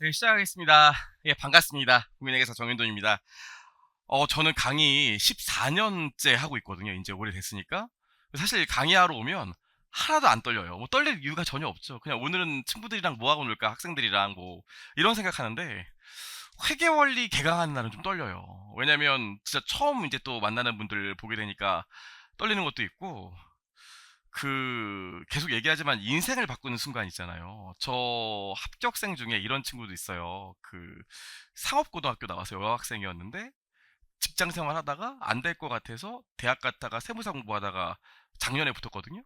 네, 시작하겠습니다. 예, 반갑습니다. 국민회계사 정현돈입니다. 저는 강의 14년째 하고 있거든요. 이제 오래됐으니까. 사실 강의하러 오면 하나도 안 떨려요. 뭐 떨릴 이유가 전혀 없죠. 그냥 오늘은 친구들이랑 뭐 하고 놀까, 학생들이랑 뭐 이런 생각하는데 회계원리 개강하는 날은 좀 떨려요. 왜냐면 진짜 처음 이제 또 만나는 분들 보게 되니까 떨리는 것도 있고 계속 얘기하지만 인생을 바꾸는 순간 있잖아요. 저 합격생 중에 이런 친구도 있어요. 상업고등학교 나와서 여학생이었는데 직장 생활 하다가 안 될 것 같아서 대학 갔다가 세무사 공부하다가 작년에 붙었거든요.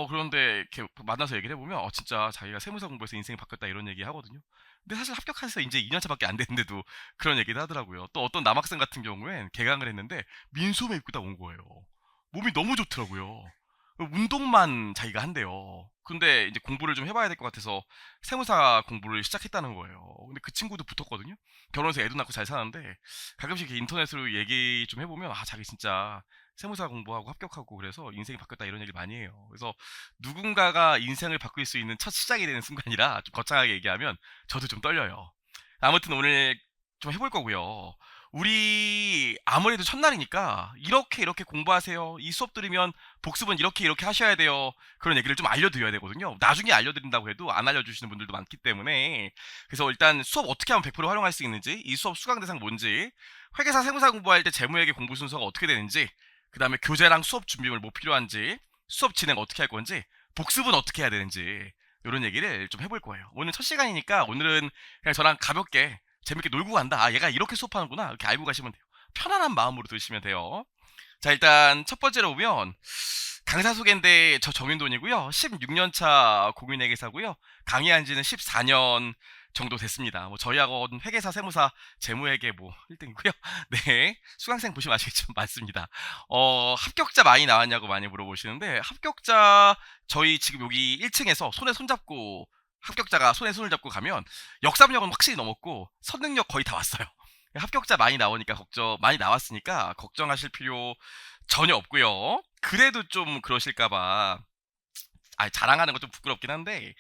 그런데 이렇게 만나서 얘기를 해보면 진짜 자기가 세무사 공부해서 인생이 바뀌었다 이런 얘기 하거든요. 근데 사실 합격해서 이제 2년 차밖에 안 됐는데도 그런 얘기를 하더라고요. 또 어떤 남학생 같은 경우엔 개강을 했는데 민소매 입고 딱 온 거예요. 몸이 너무 좋더라고요. 운동만 자기가 한대요. 근데 이제 공부를 좀 해봐야 될 것 같아서 세무사 공부를 시작했다는 거예요. 근데 그 친구도 붙었거든요. 결혼해서 애도 낳고 잘 사는데 가끔씩 이렇게 인터넷으로 얘기 좀 해보면 자기 진짜 세무사 공부하고 합격하고 그래서 인생이 바뀌었다 이런 얘기를 많이 해요. 그래서 누군가가 인생을 바꿀 수 있는 첫 시작이 되는 순간이라 좀 거창하게 얘기하면 저도 좀 떨려요. 아무튼 오늘 좀 해볼 거고요. 우리 아무래도 첫날이니까 이렇게 공부하세요. 이 수업 들으면 복습은 이렇게 하셔야 돼요. 그런 얘기를 좀 알려드려야 되거든요. 나중에 알려드린다고 해도 안 알려주시는 분들도 많기 때문에 그래서 일단 수업 어떻게 하면 100% 활용할 수 있는지, 이 수업 수강 대상 뭔지, 회계사 세무사 공부할 때 재무회계 공부 순서가 어떻게 되는지, 그 다음에 교재랑 수업 준비물 뭐 필요한지, 수업 진행 어떻게 할 건지, 복습은 어떻게 해야 되는지 이런 얘기를 좀 해볼 거예요. 오늘 첫 시간이니까 오늘은 그냥 저랑 가볍게 재밌게 놀고 간다. 얘가 이렇게 수업하는구나. 이렇게 알고 가시면 돼요. 편안한 마음으로 들으시면 돼요. 자, 일단 첫 번째로 보면 강사 소개인데 저 정윤돈이고요. 16년차 공인회계사고요. 강의한 지는 14년 정도 됐습니다. 뭐 저희 학원 회계사, 세무사, 재무회계 뭐 1등이고요. 네, 수강생 보시면 아시겠지만 많습니다. 합격자 많이 나왔냐고 많이 물어보시는데 합격자 저희 지금 여기 1층에서 손에 손잡고 합격자가 손에 손을 잡고 가면 역삼역은 확실히 넘었고 선능력 거의 다 왔어요. 합격자 많이 나오니까 많이 나왔으니까 걱정하실 필요 전혀 없고요. 그래도 좀 그러실까봐 자랑하는 건 좀 부끄럽긴 한데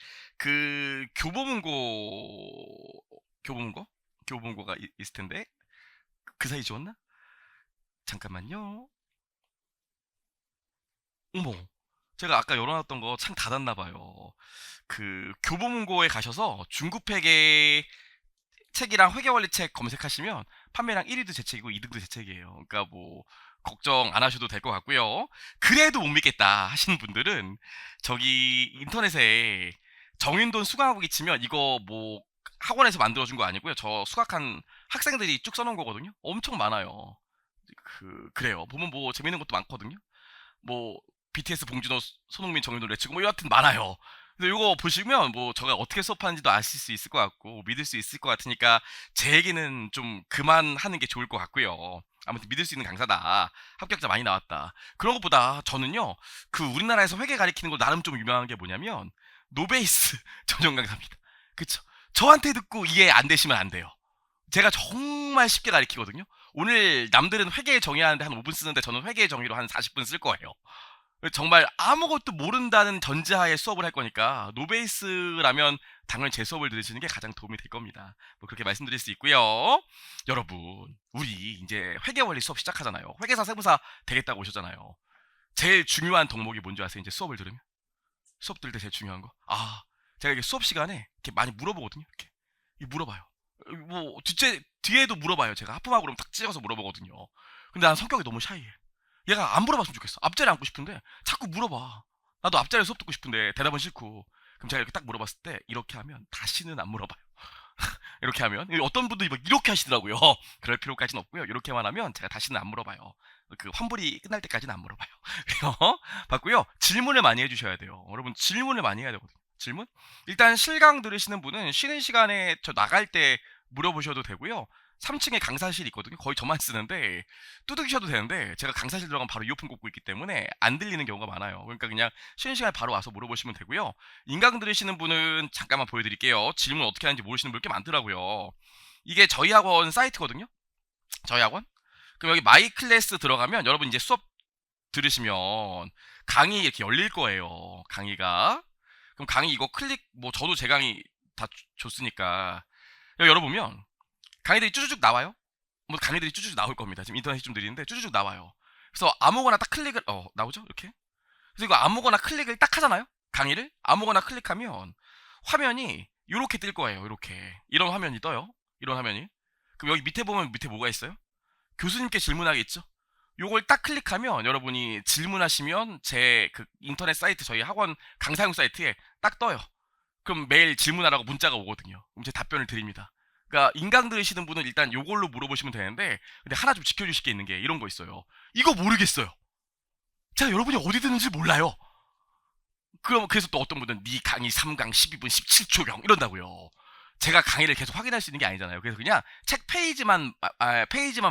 교보문고 교보문고가 있을 텐데 그 사이 지웠나? 잠깐만요. 어머, 제가 아까 열어놨던 거 창 닫았나 봐요. 교보문고에 가셔서 중급회계 책이랑 회계원리 책 검색하시면 판매량 1위도 제 책이고 2등도 제 책이에요. 그러니까 뭐 걱정 안 하셔도 될 것 같고요. 그래도 못 믿겠다 하시는 분들은 저기 인터넷에 정윤돈 수강하기 치면 이거 뭐 학원에서 만들어준 거 아니고요. 저 수강한 학생들이 쭉 써놓은 거거든요. 엄청 많아요. 그래요. 보면 뭐 재밌는 것도 많거든요. 뭐 BTS 봉준호, 손흥민, 정윤돈, 레츠고 뭐 여하튼 많아요. 근데 이거 보시면 뭐 제가 어떻게 수업하는지도 아실 수 있을 것 같고 믿을 수 있을 것 같으니까 제 얘기는 좀 그만하는 게 좋을 것 같고요. 아무튼 믿을 수 있는 강사다. 합격자 많이 나왔다. 그런 것보다 저는요. 우리나라에서 회계 가리키는 거 나름 좀 유명한 게 뭐냐면 노베이스 전용 강사입니다. 그쵸? 저한테 듣고 이해 안 되시면 안 돼요. 제가 정말 쉽게 가리키거든요. 오늘 남들은 회계 정의하는데 한 5분 쓰는데 저는 회계 정의로 한 40분 쓸 거예요. 정말 아무것도 모른다는 전제하에 수업을 할 거니까 노베이스라면 당연히 제 수업을 들으시는 게 가장 도움이 될 겁니다. 뭐 그렇게 말씀드릴 수 있고요. 여러분, 우리 이제 회계원리 수업 시작하잖아요. 회계사, 세무사 되겠다고 오셨잖아요. 제일 중요한 덕목이 뭔지 아세요? 이제 수업을 들으면? 수업 들을 때 제일 중요한 거? 제가 이게 수업 시간에 이렇게 많이 물어보거든요. 이렇게 물어봐요. 뭐 뒤에도 물어봐요. 제가 하품하고 그러면 딱 찍어서 물어보거든요. 근데 난 성격이 너무 샤이해. 얘가 안 물어봤으면 좋겠어. 앞자리 앉고 싶은데 자꾸 물어봐. 나도 앞자리 수업 듣고 싶은데 대답은 싫고. 그럼 제가 이렇게 딱 물어봤을 때 이렇게 하면 다시는 안 물어봐요. 이렇게 하면 어떤 분들이 막 이렇게 하시더라고요. 그럴 필요까지는 없고요. 이렇게만 하면 제가 다시는 안 물어봐요. 환불이 끝날 때까지는 안 물어봐요. 그래요. 봤고요. 질문을 많이 해주셔야 돼요. 여러분 질문을 많이 해야 되거든요. 질문? 일단 실강 들으시는 분은 쉬는 시간에 저 나갈 때 물어보셔도 되고요. 3층에 강사실 있거든요. 거의 저만 쓰는데 두드기셔도 되는데 제가 강사실 들어가면 바로 이어폰 꽂고 있기 때문에 안 들리는 경우가 많아요. 그러니까 그냥 쉬는 시간에 바로 와서 물어보시면 되고요. 인강 들으시는 분은 잠깐만 보여드릴게요. 질문 어떻게 하는지 모르시는 분 꽤 많더라고요. 이게 저희 학원 사이트거든요. 저희 학원. 그럼 여기 마이 클래스 들어가면 여러분 이제 수업 들으시면 강의 이렇게 열릴 거예요. 강의가. 그럼 강의 이거 클릭, 뭐 저도 제 강의 다 줬으니까 여기 열어보면 강의들이 쭈쭈쭉 나와요. 뭐 강의들이 쭈쭈쭉 나올 겁니다. 지금 인터넷이 좀 느리는데 쭈쭈쭉 나와요. 그래서 아무거나 딱 클릭을 나오죠 이렇게. 그래서 이거 아무거나 클릭을 딱 하잖아요. 강의를 아무거나 클릭하면 화면이 이렇게 뜰 거예요. 이렇게 이런 화면이 떠요. 이런 화면이. 그럼 여기 밑에 보면 밑에 뭐가 있어요? 교수님께 질문하기 있죠. 요걸 딱 클릭하면 여러분이 질문하시면 제 그 인터넷 사이트 저희 학원 강사용 사이트에 딱 떠요. 그럼 매일 질문하라고 문자가 오거든요. 그럼 제가 답변을 드립니다. 그러니까 인강 들으시는 분은 일단 요걸로 물어보시면 되는데 근데 하나 좀 지켜주실 게 있는 게 이런 거 있어요. 이거 모르겠어요. 제가 여러분이 어디 듣는지 몰라요. 그래서 또 어떤 분은 네 강의 3강 12분 17초경 이런다고요. 제가 강의를 계속 확인할 수 있는 게 아니잖아요. 그래서 그냥 책 페이지만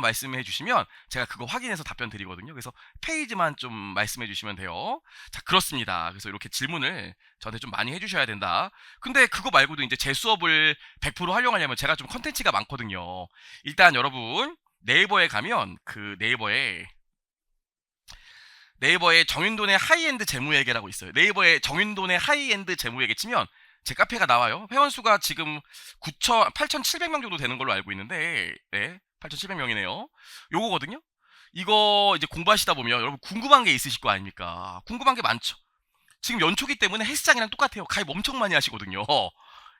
말씀해 주시면 제가 그거 확인해서 답변 드리거든요. 그래서 페이지만 좀 말씀해 주시면 돼요. 자, 그렇습니다. 그래서 이렇게 질문을 저한테 좀 많이 해주셔야 된다. 근데 그거 말고도 이제 제 수업을 100% 활용하려면 제가 좀 컨텐츠가 많거든요. 일단 여러분 네이버에 가면 그 네이버에 정윤돈의 하이엔드 재무회계라고 있어요. 네이버에 정윤돈의 하이엔드 재무회계 치면 제 카페가 나와요. 회원수가 지금 8,700명 정도 되는 걸로 알고 있는데, 네, 8,700명이네요. 요거거든요. 이거 이제 공부하시다 보면 여러분 궁금한 게 있으실 거 아닙니까? 궁금한 게 많죠. 지금 연초기 때문에 헬스장이랑 똑같아요. 가입 엄청 많이 하시거든요.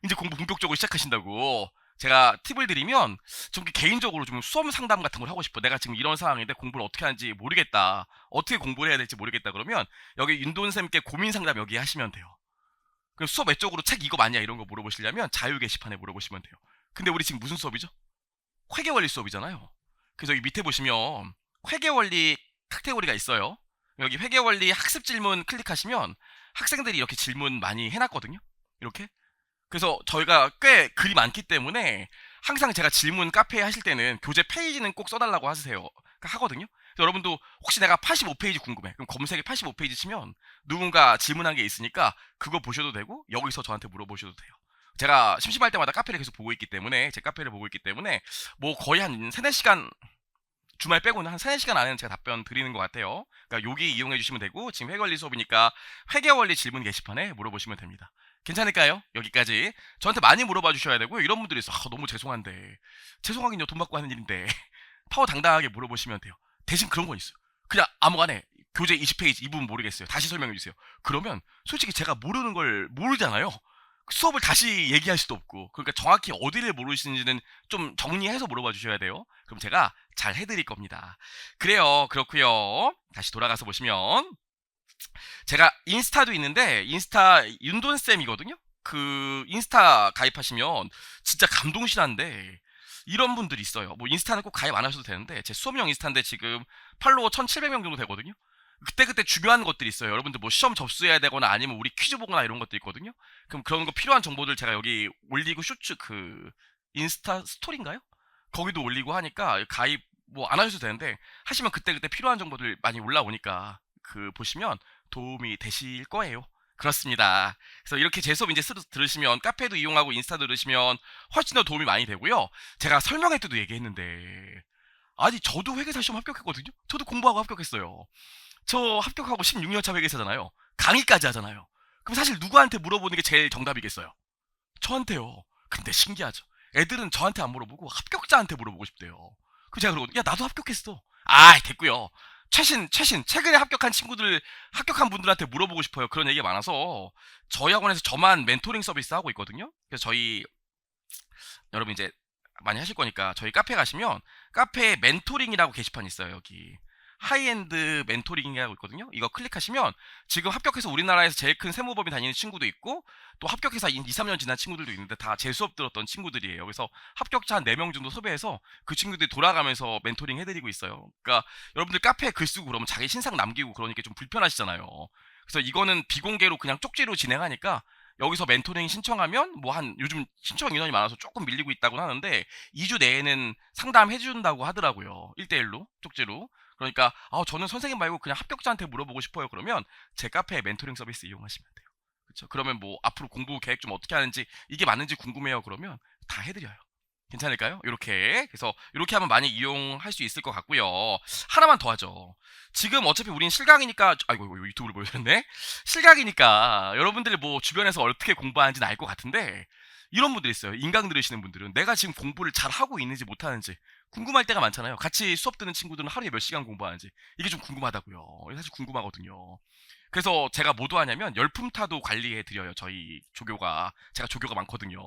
이제 공부 본격적으로 시작하신다고. 제가 팁을 드리면 좀 개인적으로 좀 수험 상담 같은 걸 하고 싶어. 내가 지금 이런 상황인데 공부를 어떻게 하는지 모르겠다. 어떻게 공부를 해야 될지 모르겠다. 그러면 여기 윤돈쌤께 고민 상담 여기 하시면 돼요. 그럼 수업 외적으로 책 이거 맞냐 이런 거 물어보시려면 자유 게시판에 물어보시면 돼요. 근데 우리 지금 무슨 수업이죠? 회계원리 수업이잖아요. 그래서 여기 밑에 보시면 회계원리 카테고리가 있어요. 여기 회계원리 학습 질문 클릭하시면 학생들이 이렇게 질문 많이 해놨거든요. 이렇게. 그래서 저희가 꽤 글이 많기 때문에 항상 제가 질문 카페에 하실 때는 교재 페이지는 꼭 써달라고 하거든요. 그래서 여러분도 혹시 내가 85페이지 궁금해. 그럼 검색에 85페이지 치면 누군가 질문한 게 있으니까 그거 보셔도 되고 여기서 저한테 물어보셔도 돼요. 제가 심심할 때마다 카페를 계속 보고 있기 때문에 제 카페를 보고 있기 때문에 뭐 거의 한 3, 4시간 주말 빼고는 한 3, 4시간 안에는 제가 답변 드리는 것 같아요. 그러니까 여기 이용해 주시면 되고 지금 회계원리 수업이니까 회계원리 질문 게시판에 물어보시면 됩니다. 괜찮을까요? 여기까지. 저한테 많이 물어봐 주셔야 되고요. 이런 분들이 있어. 너무 죄송한데. 죄송하긴요. 돈 받고 하는 일인데. 파워 당당하게 물어보시면 돼요. 대신 그런 건 있어요. 그냥 아무간에 교재 20페이지 이 부분 모르겠어요. 다시 설명해 주세요. 그러면 솔직히 제가 모르는 걸 모르잖아요. 수업을 다시 얘기할 수도 없고 그러니까 정확히 어디를 모르시는지는 좀 정리해서 물어봐 주셔야 돼요. 그럼 제가 잘 해드릴 겁니다. 그래요. 그렇고요. 다시 돌아가서 보시면 제가 인스타도 있는데 인스타 윤돈쌤이거든요. 그 인스타 가입하시면 진짜 감동실한데 이런 분들이 있어요. 뭐 인스타는 꼭 가입 안 하셔도 되는데 제 수업용 인스타인데 지금 팔로워 1,700명 정도 되거든요. 그때 중요한 것들이 있어요. 여러분들 뭐 시험 접수해야 되거나 아니면 우리 퀴즈 보거나 이런 것도 있거든요. 그럼 그런 거 필요한 정보들 제가 여기 올리고 쇼츠 그 인스타 스토리인가요? 거기도 올리고 하니까 가입 뭐 안 하셔도 되는데 하시면 그때 필요한 정보들 많이 올라오니까 그 보시면 도움이 되실 거예요. 그렇습니다. 그래서 이렇게 제 수업 이제 들으시면 카페도 이용하고 인스타도 들으시면 훨씬 더 도움이 많이 되고요. 제가 설명회 때도 얘기했는데 아니 저도 회계사 시험 합격했거든요. 저도 공부하고 합격했어요. 저 합격하고 16년차 회계사잖아요. 강의까지 하잖아요. 그럼 사실 누구한테 물어보는 게 제일 정답이겠어요? 저한테요. 근데 신기하죠. 애들은 저한테 안 물어보고 합격자한테 물어보고 싶대요. 그 제가 그러고 야 나도 합격했어. 아 됐고요. 최근에 합격한 분들한테 물어보고 싶어요. 그런 얘기가 많아서 저희 학원에서 저만 멘토링 서비스 하고 있거든요. 그래서 저희 여러분 이제 많이 하실 거니까 저희 카페 가시면 카페에 멘토링이라고 게시판 있어요. 여기 하이엔드 멘토링이라고 있거든요. 이거 클릭하시면 지금 합격해서 우리나라에서 제일 큰 세무법인 다니는 친구도 있고 또 합격해서 2, 3년 지난 친구들도 있는데 다 제 수업 들었던 친구들이에요. 그래서 합격자 한 4명 정도 섭외해서 그 친구들이 돌아가면서 멘토링 해드리고 있어요. 그러니까 여러분들 카페에 글 쓰고 그러면 자기 신상 남기고 그러니까 좀 불편하시잖아요. 그래서 이거는 비공개로 그냥 쪽지로 진행하니까 여기서 멘토링 신청하면 뭐 한 요즘 신청 인원이 많아서 조금 밀리고 있다고 하는데 2주 내에는 상담해 준다고 하더라고요. 1대1로 쪽지로. 그러니까 저는 선생님 말고 그냥 합격자한테 물어보고 싶어요. 그러면 제 카페에 멘토링 서비스 이용하시면 돼요. 그렇죠? 그러면 뭐 앞으로 공부 계획 좀 어떻게 하는지 이게 맞는지 궁금해요. 그러면 다 해드려요. 괜찮을까요? 이렇게 그래서 이렇게 하면 많이 이용할 수 있을 것 같고요. 하나만 더 하죠. 지금 어차피 우린 실강이니까 아이고 이거 유튜브를 보여줬네. 실강이니까 여러분들이 뭐 주변에서 어떻게 공부하는지는 알 것 같은데 이런 분들이 있어요. 인강 들으시는 분들은 내가 지금 공부를 잘 하고 있는지 못하는지 궁금할 때가 많잖아요. 같이 수업 듣는 친구들은 하루에 몇 시간 공부하는지 이게 좀 궁금하다고요. 사실 궁금하거든요. 그래서 제가 뭐 하냐면 열품타도 관리해 드려요. 저희 조교가. 제가 조교가 많거든요.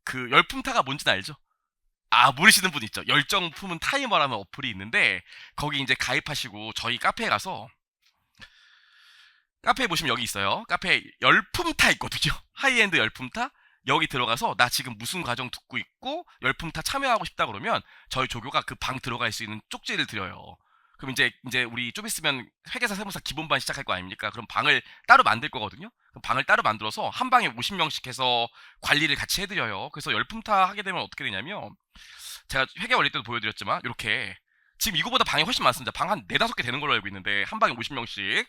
그 열품타가 뭔지는 알죠? 아, 모르시는 분 있죠. 열정 품은 타이머라는 어플이 있는데 거기 이제 가입하시고 저희 카페에 가서 카페에 보시면 여기 있어요. 카페에 열품타 있거든요. 하이엔드 열품타. 여기 들어가서 나 지금 무슨 과정 듣고 있고 열품타 참여하고 싶다 그러면 저희 조교가 그 방 들어갈 수 있는 쪽지를 드려요. 그럼 이제 우리 좀 있으면 회계사 세무사 기본반 시작할 거 아닙니까? 그럼 방을 따로 만들 거거든요. 그럼 방을 따로 만들어서 한 방에 50명씩 해서 관리를 같이 해드려요. 그래서 열품타 하게 되면 어떻게 되냐면 제가 회계 원리 때도 보여드렸지만 이렇게 지금 이거보다 방이 훨씬 많습니다. 방 한 4, 5개 되는 걸로 알고 있는데 한 방에 50명씩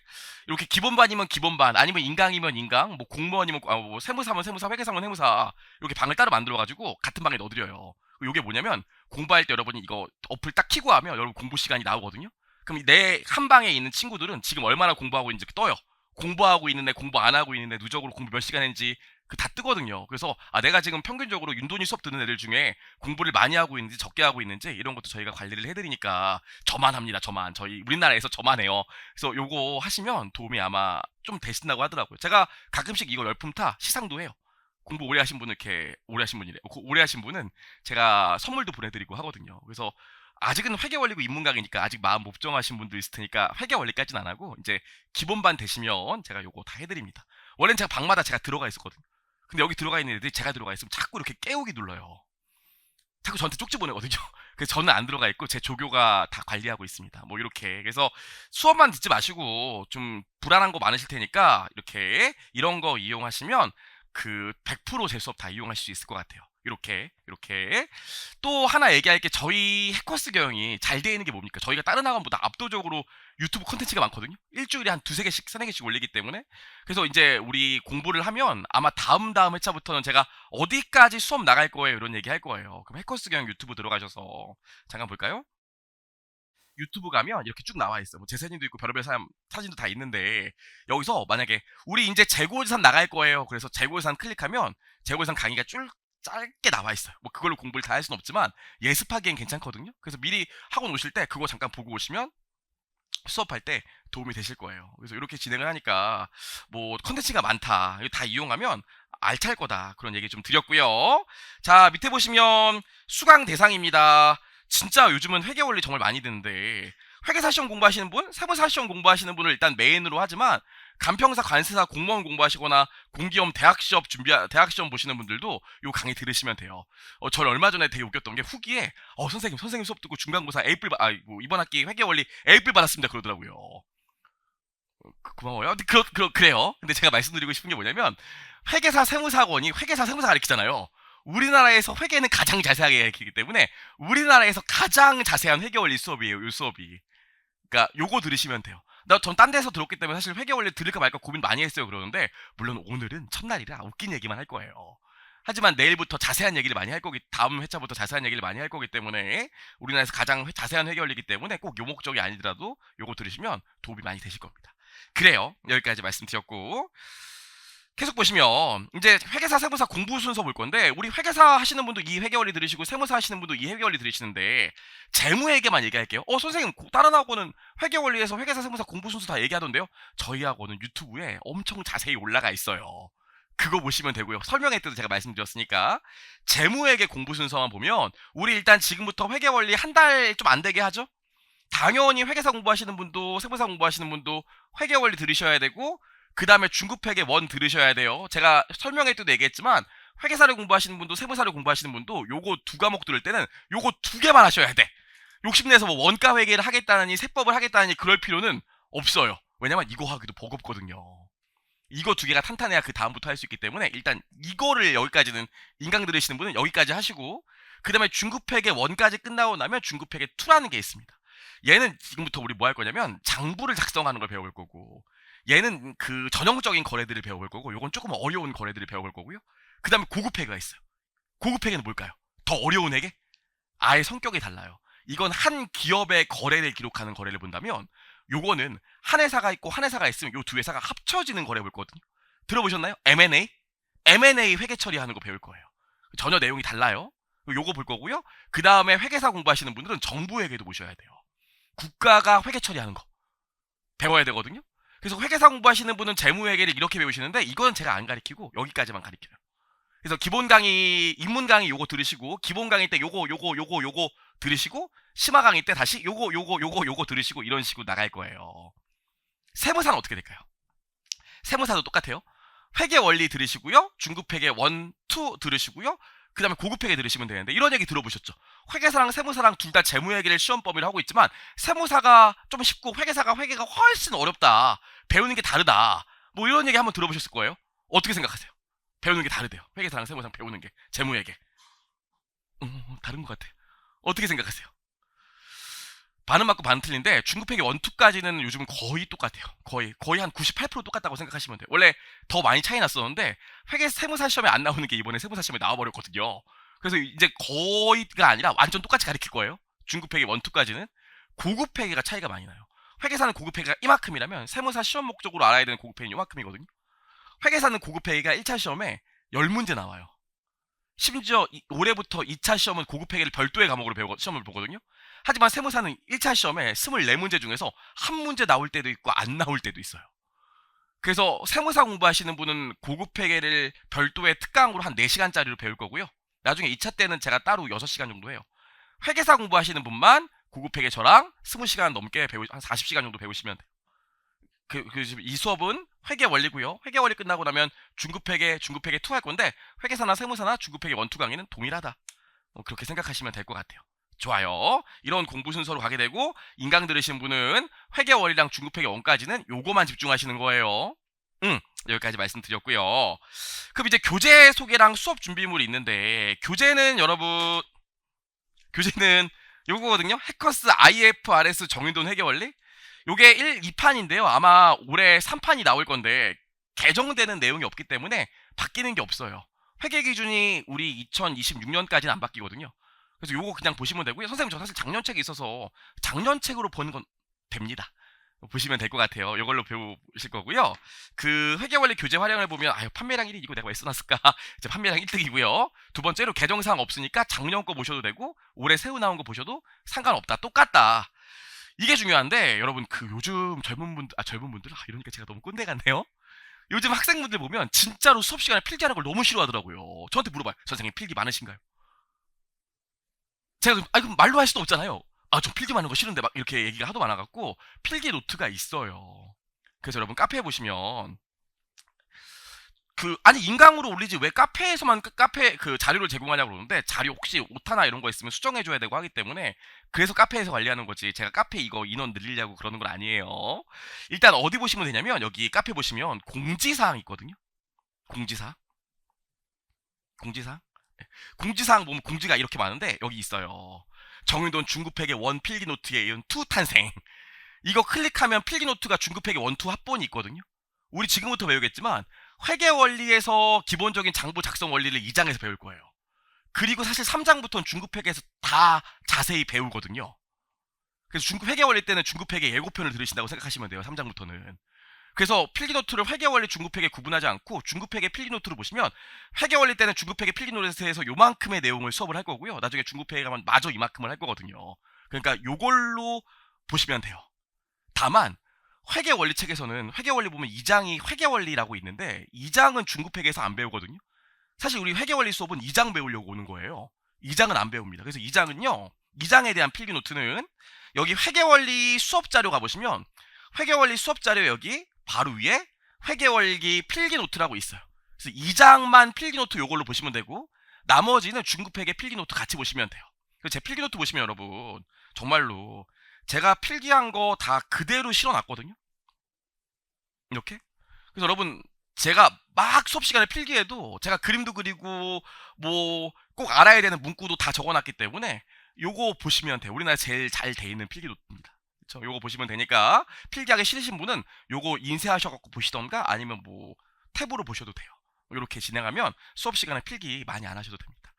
이렇게 기본반이면 기본반 아니면 인강이면 인강 뭐 공무원이면 뭐 세무사면 세무사 회계사면 회무사 이렇게 방을 따로 만들어가지고 같은 방에 넣어드려요. 이게 뭐냐면 공부할 때 여러분이 이거 어플 딱 키고 하면 여러분 공부 시간이 나오거든요. 그럼 내 한 방에 있는 친구들은 지금 얼마나 공부하고 있는지 떠요. 공부하고 있는 애, 공부 안 하고 있는 애, 누적으로 공부 몇 시간 했는지 그 다 뜨거든요. 그래서 아 내가 지금 평균적으로 윤돈이 수업 듣는 애들 중에 공부를 많이 하고 있는지 적게 하고 있는지 이런 것도 저희가 관리를 해드리니까 저만 합니다. 저만. 저희 우리나라에서 저만 해요. 그래서 요거 하시면 도움이 아마 좀 되신다고 하더라고요. 제가 가끔씩 이거 열품타 시상도 해요. 공부 오래 하신 분은 이렇게 오래 하신 분이래. 오래 하신 분은 제가 선물도 보내드리고 하거든요. 그래서 아직은 회계원리고 인문학이니까 아직 마음 못 정하신 분도 있을 테니까 회계원리까지는 안 하고 이제 기본반 되시면 제가 요거 다 해드립니다. 원래는 제가 방마다 제가 들어가 있었거든요. 근데 여기 들어가 있는 애들이 제가 들어가 있으면 자꾸 이렇게 깨우기 눌러요. 자꾸 저한테 쪽지 보내거든요. 그래서 저는 안 들어가 있고 제 조교가 다 관리하고 있습니다. 뭐 이렇게. 그래서 수업만 듣지 마시고 좀 불안한 거 많으실 테니까 이렇게 이런 거 이용하시면 그 100% 제 수업 다 이용하실 수 있을 것 같아요. 이렇게 또 하나 얘기할 게 저희 해커스 경영이 잘 되어 있는 게 뭡니까? 저희가 다른 학원보다 압도적으로 유튜브 콘텐츠가 많거든요. 일주일에 한 두세 개씩, 세네 개씩 올리기 때문에. 그래서 이제 우리 공부를 하면 아마 다음 회차부터는 제가 어디까지 수업 나갈 거예요 이런 얘기 할 거예요. 그럼 해커스 경영 유튜브 들어가셔서 잠깐 볼까요? 유튜브 가면 이렇게 쭉 나와 있어. 뭐 제사님도 있고 별의별 사람 사진도 다 있는데 여기서 만약에 우리 이제 재고예산 나갈 거예요. 그래서 재고예산 클릭하면 재고예산 강의가 쭉 짧게 나와 있어요. 뭐 그걸로 공부를 다 할 수는 없지만 예습하기엔 괜찮거든요. 그래서 미리 학원 오실 때 그거 잠깐 보고 오시면 수업할 때 도움이 되실 거예요. 그래서 이렇게 진행을 하니까 뭐 컨텐츠가 많다. 이거 다 이용하면 알찰 거다. 그런 얘기 좀 드렸고요. 자, 밑에 보시면 수강 대상입니다. 진짜 요즘은 회계 원리 정말 많이 듣는데 회계사 시험 공부하시는 분, 세무사 시험 공부하시는 분을 일단 메인으로 하지만 간평사, 관세사, 공무원 공부하시거나 공기업 대학 시험 보시는 분들도 요 강의 들으시면 돼요. 저를 얼마 전에 되게 웃겼던 게 후기에 선생님 수업 듣고 중간고사 A뿔 뭐 이번 학기 회계 원리 A뿔 받았습니다 그러더라고요. 고마워요. 근데 그래요. 근데 제가 말씀드리고 싶은 게 뭐냐면 회계사 세무사학원이 회계사 세무사 가르치잖아요. 우리나라에서 회계는 가장 자세하게 가르치기 때문에 우리나라에서 가장 자세한 회계 원리 수업이에요. 요 수업이. 그러니까 요거 들으시면 돼요. 전 딴 데서 들었기 때문에 사실 회계 원리 들을까 말까 고민 많이 했어요. 그러는데 물론 오늘은 첫날이라 웃긴 얘기만 할 거예요. 하지만 내일부터 자세한 얘기를 많이 할 거기 다음 회차부터 자세한 얘기를 많이 할 거기 때문에 우리나라에서 가장 자세한 회계 원리이기 때문에 꼭 요 목적이 아니더라도 요거 들으시면 도움이 많이 되실 겁니다. 그래요. 여기까지 말씀드렸고 계속 보시면 이제 회계사 세무사 공부 순서 볼 건데 우리 회계사 하시는 분도 이 회계 원리 들으시고 세무사 하시는 분도 이 회계 원리 들으시는데 재무회계만 얘기할게요. 선생님 다른 학원은 회계 원리에서 회계사 세무사 공부 순서 다 얘기하던데요. 저희 학원은 유튜브에 엄청 자세히 올라가 있어요. 그거 보시면 되고요. 설명회 때도 제가 말씀드렸으니까 재무회계 공부 순서만 보면 우리 일단 지금부터 회계 원리 한 달 좀 안 되게 하죠. 당연히 회계사 공부하시는 분도 세무사 공부하시는 분도 회계 원리 들으셔야 되고 그 다음에 중급회계 원 들으셔야 돼요. 제가 설명회 때도 얘기했지만 회계사를 공부하시는 분도 세무사를 공부하시는 분도 요거 두 과목 들을 때는 요거 두 개만 하셔야 돼. 욕심내서 뭐 원가 회계를 하겠다느니 세법을 하겠다느니 그럴 필요는 없어요. 왜냐면 이거 하기도 버겁거든요. 이거 두 개가 탄탄해야 그 다음부터 할 수 있기 때문에 일단 이거를 여기까지는 인강 들으시는 분은 여기까지 하시고 그 다음에 중급회계 원까지 끝나고 나면 중급회계 2라는 게 있습니다. 얘는 지금부터 우리 뭐 할 거냐면 장부를 작성하는 걸 배워볼 거고 얘는 그 전형적인 거래들을 배워볼 거고 요건 조금 어려운 거래들을 배워볼 거고요. 그 다음에 고급회계가 있어요. 고급회계는 뭘까요? 더 어려운 회계? 아예 성격이 달라요. 이건 한 기업의 거래를 기록하는 거래를 본다면 요거는 한 회사가 있고 한 회사가 있으면 요 두 회사가 합쳐지는 거래 볼 거거든요. 들어보셨나요? M&A? M&A 회계 처리하는 거 배울 거예요. 전혀 내용이 달라요. 요거 볼 거고요. 그 다음에 회계사 공부하시는 분들은 정부 회계도 보셔야 돼요. 국가가 회계 처리하는 거 배워야 되거든요. 그래서 회계사 공부하시는 분은 재무회계를 이렇게 배우시는데 이거는 제가 안 가르치고 여기까지만 가르쳐요. 그래서 기본 강의, 입문 강의 요거 들으시고 기본 강의 때 요거 들으시고 심화 강의 때 다시 요거 들으시고 이런 식으로 나갈 거예요. 세무사는 어떻게 될까요? 세무사도 똑같아요. 회계 원리 들으시고요. 중급회계 1, 2 들으시고요. 그 다음에 고급회계 들으시면 되는데 이런 얘기 들어보셨죠? 회계사랑 세무사랑 둘 다 재무회계를 시험 범위로 하고 있지만 세무사가 좀 쉽고 회계사가 회계가 훨씬 어렵다. 배우는 게 다르다. 뭐 이런 얘기 한번 들어보셨을 거예요. 어떻게 생각하세요? 배우는 게 다르대요. 회계사랑 세무사랑 배우는 게 재무회계. 다른 것 같아요. 어떻게 생각하세요? 반은 맞고 반은 틀린데 중급회계 1, 2까지는 요즘은 거의 똑같아요. 거의 한 98% 똑같다고 생각하시면 돼요. 원래 더 많이 차이 났었는데 회계 세무사 시험에 안 나오는 게 이번에 세무사 시험에 나와버렸거든요. 그래서 이제 거의가 아니라 완전 똑같이 가르칠 거예요. 중급회계 1, 2까지는. 고급회계가 차이가 많이 나요. 회계사는 고급회계가 이만큼이라면 세무사 시험 목적으로 알아야 되는 고급회계는 이만큼이거든요. 회계사는 고급회계가 1차 시험에 10문제 나와요. 심지어 올해부터 2차 시험은 고급회계를 별도의 과목으로 시험을 보거든요. 하지만 세무사는 1차 시험에 24문제 중에서 한 문제 나올 때도 있고 안 나올 때도 있어요. 그래서 세무사 공부하시는 분은 고급회계를 별도의 특강으로 한 4시간짜리로 배울 거고요. 나중에 2차 때는 제가 따로 6시간 정도 해요. 회계사 공부하시는 분만 고급회계 저랑 20시간 넘게 한 40시간 정도 배우시면 돼요. 이 수업은 회계 원리고요. 회계 원리 끝나고 나면 중급회계 2 할 건데 회계사나 세무사나 중급회계 1, 2 강의는 동일하다. 그렇게 생각하시면 될 것 같아요. 좋아요. 이런 공부 순서로 가게 되고 인강 들으신 분은 회계 원리랑 중급회계 1까지는 요거만 집중하시는 거예요. 여기까지 말씀드렸고요. 그럼 이제 교재 소개랑 수업 준비물이 있는데 교재는 여러분 요거거든요. 해커스 IFRS 정의돈 회계 원리. 요게 1, 2판인데요. 아마 올해 3판이 나올 건데 개정되는 내용이 없기 때문에 바뀌는 게 없어요. 회계 기준이 우리 2026년까지는 안 바뀌거든요. 그래서 요거 그냥 보시면 되고요. 선생님 저 사실 작년 책이 있어서 작년 책으로 보는 건 됩니다. 보시면 될 것 같아요. 이걸로 배우실 거고요. 그 회계원리 교재 활용을 보면 아유 판매량 1위 이거 내가 왜 써놨을까? 이제 판매량 1등이고요. 두 번째로 개정사항 없으니까 작년 거 보셔도 되고 올해 새로 나온 거 보셔도 상관없다. 똑같다. 이게 중요한데 여러분 그 요즘 젊은 분들 이러니까 제가 너무 꼰대 같네요. 요즘 학생분들 보면 진짜로 수업 시간에 필기하는 걸 너무 싫어하더라고요. 저한테 물어봐요. 선생님 필기 많으신가요? 제가 그럼 말로 할 수도 없잖아요. 저 필기 많은 거 싫은데 막 이렇게 얘기가 하도 많아갖고 필기 노트가 있어요. 그래서 여러분 카페에 보시면 아니 인강으로 올리지 왜 카페에서만 카페 그 자료를 제공하냐고 그러는데 자료 혹시 오타나 이런 거 있으면 수정해줘야 되고 하기 때문에 그래서 카페에서 관리하는 거지 제가 카페 이거 인원 늘리려고 그러는 건 아니에요. 일단 어디 보시면 되냐면 여기 카페 보시면 공지사항 있거든요. 공지사항 공지사항 보면 공지가 이렇게 많은데 여기 있어요. 정의돈 중급회계 1 필기노트에 이은 2 탄생. 이거 클릭하면 필기노트가 중급회계 1, 2 합본이 있거든요. 우리 지금부터 배우겠지만 회계원리에서 기본적인 장부 작성 원리를 2장에서 배울 거예요. 그리고 사실 3장부터는 중급회계에서 다 자세히 배우거든요. 그래서 회계원리 때는 중급회계 예고편을 들으신다고 생각하시면 돼요. 3장부터는. 그래서 필기노트를 회계원리 중급회계 구분하지 않고 중급회계 필기노트를 보시면 회계원리 때는 중급회계 필기노트에서 요만큼의 내용을 수업을 할 거고요. 나중에 중급회계 가면 마저 이만큼을 할 거거든요. 그러니까 요걸로 보시면 돼요. 다만 회계원리 책에서는 회계원리 보면 2장이 회계원리라고 있는데 2장은 중급회계에서 안 배우거든요. 사실 우리 회계원리 수업은 2장 배우려고 오는 거예요. 2장은 안 배웁니다. 그래서 2장은요. 2장에 대한 필기노트는 여기 회계원리 수업 자료 가보시면 회계원리 수업 자료 여기 바로 위에 회계원리 필기노트라고 있어요. 그래서 2장만 필기노트 요걸로 보시면 되고 나머지는 중급회계 필기노트 같이 보시면 돼요. 그래서 제 필기노트 보시면 여러분 정말로 제가 필기한 거 다 그대로 실어놨거든요. 이렇게. 그래서 여러분 제가 막 수업 시간에 필기해도 제가 그림도 그리고 뭐 꼭 알아야 되는 문구도 다 적어놨기 때문에 요거 보시면 돼요. 우리나라 제일 잘 돼 있는 필기노트입니다. 그렇죠? 요거 보시면 되니까 필기하기 싫으신 분은 요거 인쇄하셔갖고 보시던가 아니면 뭐 탭으로 보셔도 돼요. 이렇게 진행하면 수업 시간에 필기 많이 안 하셔도 됩니다.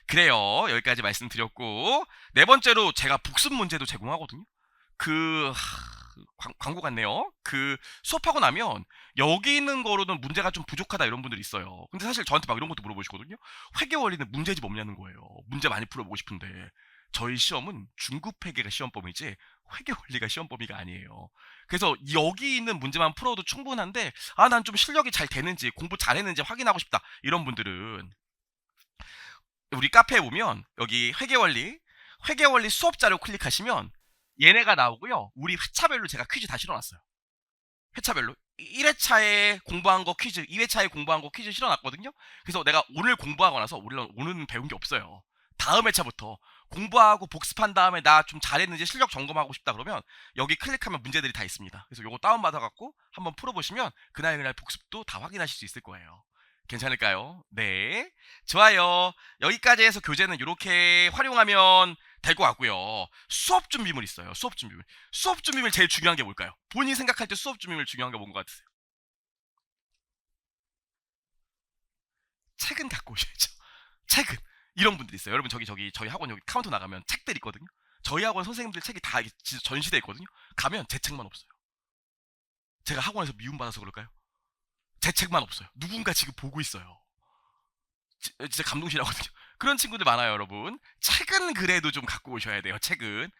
그래요. 여기까지 말씀드렸고 네 번째로 제가 복습 문제도 제공하거든요. 광고 같네요. 그 수업하고 나면 여기 있는 거로는 문제가 좀 부족하다 이런 분들이 있어요. 근데 사실 저한테 막 이런 것도 물어보시거든요. 회계 원리는 문제집 없냐는 거예요. 문제 많이 풀어보고 싶은데 저희 시험은 중급 회계가 시험 범위지 회계 원리가 시험 범위가 아니에요. 그래서 여기 있는 문제만 풀어도 충분한데 난 좀 실력이 잘 되는지 공부 잘했는지 확인하고 싶다 이런 분들은 우리 카페에 보면 여기 회계원리 수업 자료 클릭하시면 얘네가 나오고요. 우리 회차별로 제가 퀴즈 다 실어놨어요. 회차별로 1회차에 공부한 거 퀴즈, 2회차에 공부한 거 퀴즈 실어놨거든요. 그래서 내가 오늘 공부하고 나서 오늘은 배운 게 없어요. 다음 회차부터 공부하고 복습한 다음에 나 좀 잘했는지 실력 점검하고 싶다 그러면 여기 클릭하면 문제들이 다 있습니다. 그래서 요거 다운받아갖고 한번 풀어보시면 그날 복습도 다 확인하실 수 있을 거예요. 괜찮을까요? 네. 좋아요. 여기까지 해서 교재는 이렇게 활용하면 될 것 같고요. 수업 준비물 있어요. 수업 준비물. 수업 준비물 제일 중요한 게 뭘까요? 본인 생각할 때 수업 준비물 중요한 게 뭔 것 같으세요? 책은 갖고 오셔야죠. 책은. 이런 분들이 있어요. 여러분 저희 학원 여기 카운터 나가면 책들 있거든요. 저희 학원 선생님들 책이 다 전시돼 있거든요. 가면 제 책만 없어요. 제가 학원에서 미움받아서 그럴까요? 제 책만 없어요. 누군가 지금 보고 있어요. 진짜 감동실하거든요. 그런 친구들 많아요, 여러분. 책은 그래도 좀 갖고 오셔야 돼요. 책은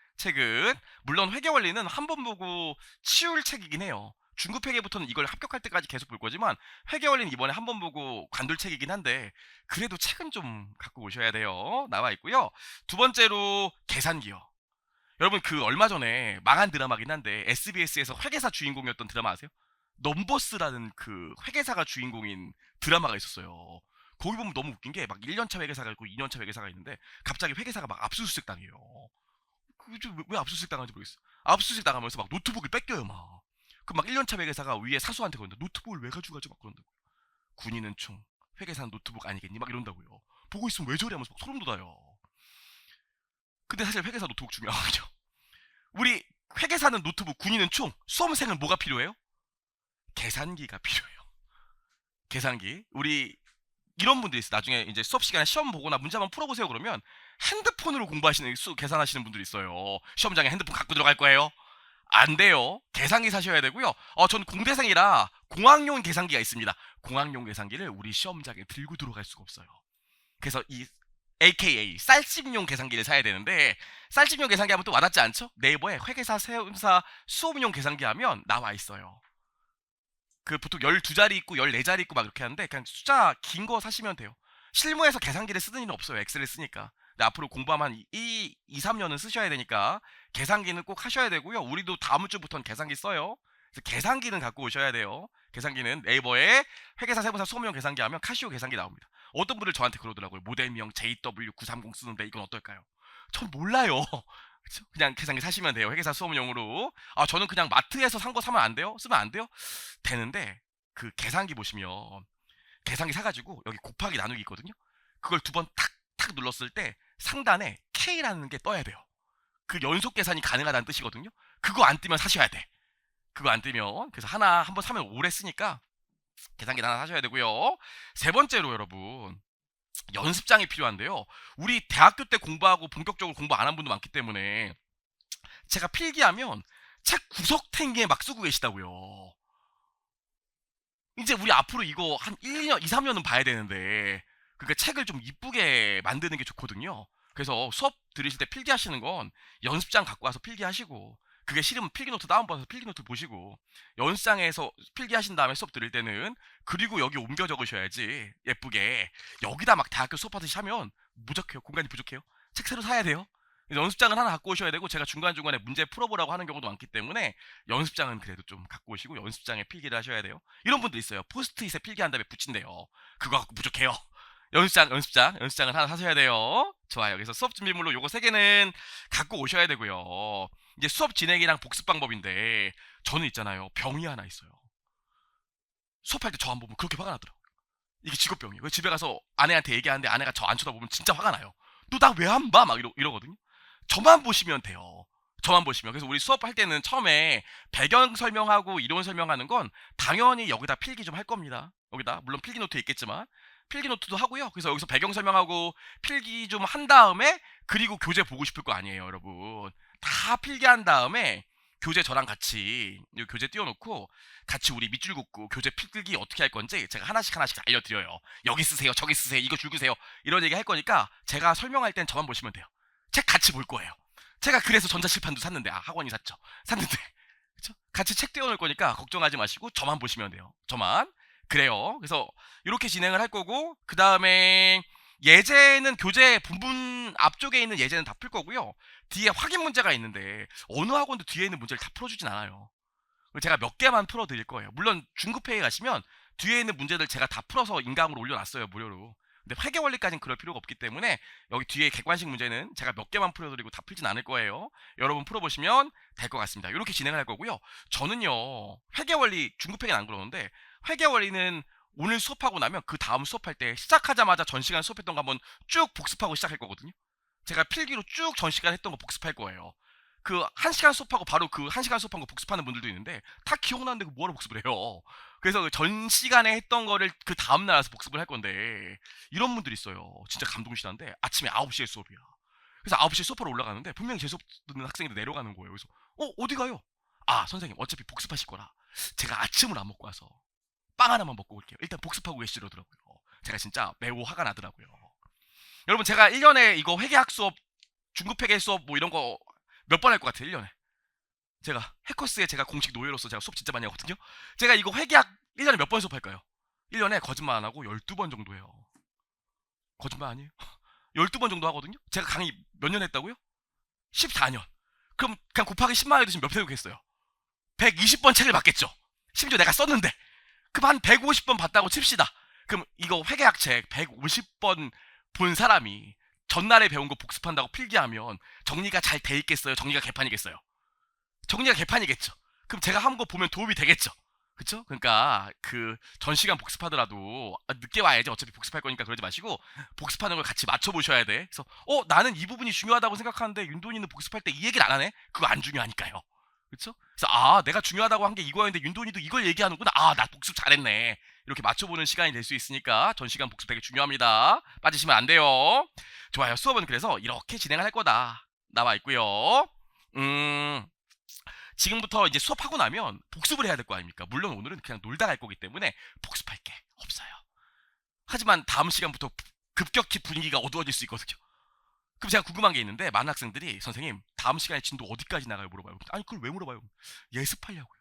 물론 회계 원리는 한 번 보고 치울 책이긴 해요. 중급 회계부터는 이걸 합격할 때까지 계속 볼 거지만 회계 원리는 이번에 한 번 보고 관둘 책이긴 한데 그래도 책은 좀 갖고 오셔야 돼요. 나와 있고요. 두 번째로 계산기요. 여러분 그 얼마 전에 망한 드라마긴 한데 SBS에서 회계사 주인공이었던 드라마 아세요? 넘버스라는 그 회계사가 주인공인 드라마가 있었어요. 거기 보면 너무 웃긴 게 막 1년차 회계사가 있고 2년차 회계사가 있는데 갑자기 회계사가 막 압수수색 당해요. 왜 압수수색 당하는지 모르겠어. 압수수색 당하면서 막 노트북을 뺏겨요 막. 그 막 1년차 회계사가 위에 사수한테 그런다. 노트북을 왜 가져가지 막 그런다고. 군인은 총, 회계사는 노트북 아니겠니? 막 이런다고요. 보고 있으면 왜 저래 하면서 막 소름 돋아요. 근데 사실 회계사 노트북 중요하죠. 우리 회계사는 노트북, 군인은 총, 수험생은 뭐가 필요해요? 계산기가 필요해요. 계산기. 우리 이런 분들이 있어요. 나중에 이제 수업 시간에 시험 보거나 문제 한번 풀어보세요 그러면 핸드폰으로 공부하시는 계산하시는 분들이 있어요. 시험장에 핸드폰 갖고 들어갈 거예요? 안 돼요. 계산기 사셔야 되고요. 전 공대생이라 공학용 계산기가 있습니다. 공학용 계산기를 우리 시험장에 들고 들어갈 수가 없어요. 그래서 이 AKA 쌀집용 계산기를 사야 되는데 쌀집용 계산기 하면 또 와닿지 않죠? 네이버에 회계사, 세운사, 수업용 계산기 하면 나와 있어요. 그 보통 12자리 있고 14자리 있고 막 이렇게 하는데 그냥 숫자 긴 거 사시면 돼요. 실무에서 계산기를 쓰는 일은 없어요. 엑셀을 쓰니까. 근데 앞으로 공부하면 2, 3년은 쓰셔야 되니까 계산기는 꼭 하셔야 되고요. 우리도 다음 주부터는 계산기 써요. 그래서 계산기는 갖고 오셔야 돼요. 계산기는 네이버에 회계사, 세무사, 수업용 계산기 하면 카시오 계산기 나옵니다. 어떤 분들 저한테 그러더라고요. 모델명 JW930 쓰는데 이건 어떨까요? 전 몰라요. 그쵸? 그냥 계산기 사시면 돼요. 회계사 수업용으로. 저는 그냥 마트에서 산 거 사면 안 돼요? 쓰면 안 돼요? 되는데 그 계산기 보시면 계산기 사가지고 여기 곱하기 나누기 있거든요. 그걸 두 번 탁탁 눌렀을 때 상단에 K라는 게 떠야 돼요. 그 연속 계산이 가능하다는 뜻이거든요. 그거 안 뜨면 사셔야 돼. 그거 안 뜨면 그래서 하나 한 번 사면 오래 쓰니까 계산기 하나 사셔야 되고요. 세 번째로 여러분 연습장이 필요한데요. 우리 대학교 때 공부하고 본격적으로 공부 안 한 분도 많기 때문에 제가 필기하면 책 구석탱이에 막 쓰고 계시다고요. 이제 우리 앞으로 이거 한 1년, 2, 3년은 봐야 되는데 그러니까 책을 좀 이쁘게 만드는 게 좋거든요. 그래서 수업 들으실 때 필기하시는 건 연습장 갖고 와서 필기하시고 그게 싫으면 필기노트 다운받아서 필기노트 보시고 연습장에서 필기하신 다음에 수업 들을 때는 그리고 여기 옮겨 적으셔야지 예쁘게 여기다 막 대학교 수업하듯이 하면 무적해요. 공간이 부족해요. 책 새로 사야 돼요. 연습장은 하나 갖고 오셔야 되고 제가 중간중간에 문제 풀어보라고 하는 경우도 많기 때문에 연습장은 그래도 좀 갖고 오시고 연습장에 필기를 하셔야 돼요. 이런 분들 있어요. 포스트잇에 필기한 다음에 붙인대요. 그거 갖고 부족해요. 연습장을 하나 사셔야 돼요. 좋아요. 그래서 수업 준비물로 요거 세 개는 갖고 오셔야 되고요. 이제 수업 진행이랑 복습 방법인데 저는 있잖아요. 병이 하나 있어요. 수업할 때 저 안 보면 그렇게 화가 나더라고요. 이게 직업병이에요. 집에 가서 아내한테 얘기하는데 아내가 저 안 쳐다보면 진짜 화가 나요. 너 나 왜 안 봐? 막 이러거든요. 저만 보시면 돼요. 저만 보시면. 그래서 우리 수업할 때는 처음에 배경 설명하고 이론 설명하는 건 당연히 여기다 필기 좀 할 겁니다. 여기다 물론 필기 노트 있겠지만 필기 노트도 하고요. 그래서 여기서 배경 설명하고 필기 좀 한 다음에 그리고 교재 보고 싶을 거 아니에요, 여러분. 다 필기한 다음에 교재 저랑 같이 이 교재 띄워놓고 같이 우리 밑줄 긋고 교재 필기 어떻게 할 건지 제가 하나씩 알려드려요. 여기 쓰세요, 저기 쓰세요, 이거 줄 긋으세요, 이런 얘기 할 거니까 제가 설명할 땐 저만 보시면 돼요. 책 같이 볼 거예요. 제가 그래서 전자칠판도 샀는데, 학원이 샀죠. 샀는데 그쵸? 같이 책 띄워놓을 거니까 걱정하지 마시고 저만 보시면 돼요. 저만. 그래요. 그래서 이렇게 진행을 할 거고, 그 다음에 예제는 교재 본문 앞쪽에 있는 예제는 다 풀 거고요. 뒤에 확인 문제가 있는데 어느 학원도 뒤에 있는 문제를 다 풀어주진 않아요. 제가 몇 개만 풀어드릴 거예요. 물론 중급회에 가시면 뒤에 있는 문제들 제가 다 풀어서 인강으로 올려놨어요, 무료로. 근데 회계 원리까지는 그럴 필요가 없기 때문에 여기 뒤에 객관식 문제는 제가 몇 개만 풀어드리고 다 풀진 않을 거예요. 여러분 풀어보시면 될 것 같습니다. 이렇게 진행을 할 거고요. 저는요, 회계 원리 중급회계는 안 그러는데 회계 원리는 오늘 수업하고 나면 그 다음 수업할 때 시작하자마자 전 시간 수업했던 거 한번 쭉 복습하고 시작할 거거든요. 제가 필기로 쭉 전 시간 했던 거 복습할 거예요. 그 1시간 수업하고 바로 그 1시간 수업한 거 복습하는 분들도 있는데 다 기억나는데 그 뭐하러 복습을 해요. 그래서 전 시간에 했던 거를 그 다음날 와서 복습을 할 건데, 이런 분들이 있어요. 진짜 감동시한데 아침에 9시에 수업이야. 그래서 9시에 수업하러 올라가는데 분명히 제 수업 듣는 학생들이 내려가는 거예요. 그래서 어디 가요? 아, 선생님 어차피 복습하실 거라 제가 아침을 안 먹고 와서 빵 하나만 먹고 올게요. 일단 복습하고 계시더라고요. 제가 진짜 매우 화가 나더라고요. 여러분, 제가 1년에 이거 회계학 수업, 중급회계 수업 뭐 이런 거 몇 번 할 것 같아요, 1년에. 제가 해커스에 제가 공식 노예로서 제가 수업 진짜 많이 하거든요. 제가 이거 회계학 1년에 몇 번 수업할까요? 1년에 거짓말 안 하고 12번 정도 해요. 거짓말 아니에요? 12번 정도 하거든요. 제가 강의 몇 년 했다고요? 14년. 그럼 그냥 곱하기 10만 해두시면 몇 회겠어요? 120번 책을 봤겠죠. 심지어 내가 썼는데. 그럼 한 150번 봤다고 칩시다. 그럼 이거 회계학 책 150번 본 사람이 전날에 배운 거 복습한다고 필기하면 정리가 잘 돼 있겠어요? 정리가 개판이겠어요? 정리가 개판이겠죠. 그럼 제가 한 거 보면 도움이 되겠죠. 그쵸? 그러니까 그 전 시간 복습하더라도 늦게 와야지 어차피 복습할 거니까 그러지 마시고 복습하는 걸 같이 맞춰보셔야 돼. 그래서 나는 이 부분이 중요하다고 생각하는데 윤돈이는 복습할 때 이 얘기를 안 하네? 그거 안 중요하니까요. 그쵸? 그래서 내가 중요하다고 한 게 이거였는데 윤돈이도 이걸 얘기하는구나. 나 복습 잘했네. 이렇게 맞춰보는 시간이 될 수 있으니까 전 시간 복습 되게 중요합니다. 빠지시면 안 돼요. 좋아요. 수업은 그래서 이렇게 진행을 할 거다 나와 있고요. 지금부터 이제 수업하고 나면 복습을 해야 될 거 아닙니까? 물론 오늘은 그냥 놀다 갈 거기 때문에 복습할 게 없어요. 하지만 다음 시간부터 급격히 분위기가 어두워질 수 있거든요. 그럼 제가 궁금한 게 있는데, 많은 학생들이 선생님 다음 시간에 진도 어디까지 나가요? 물어봐요. 아니 그걸 왜 물어봐요? 예습하려고요.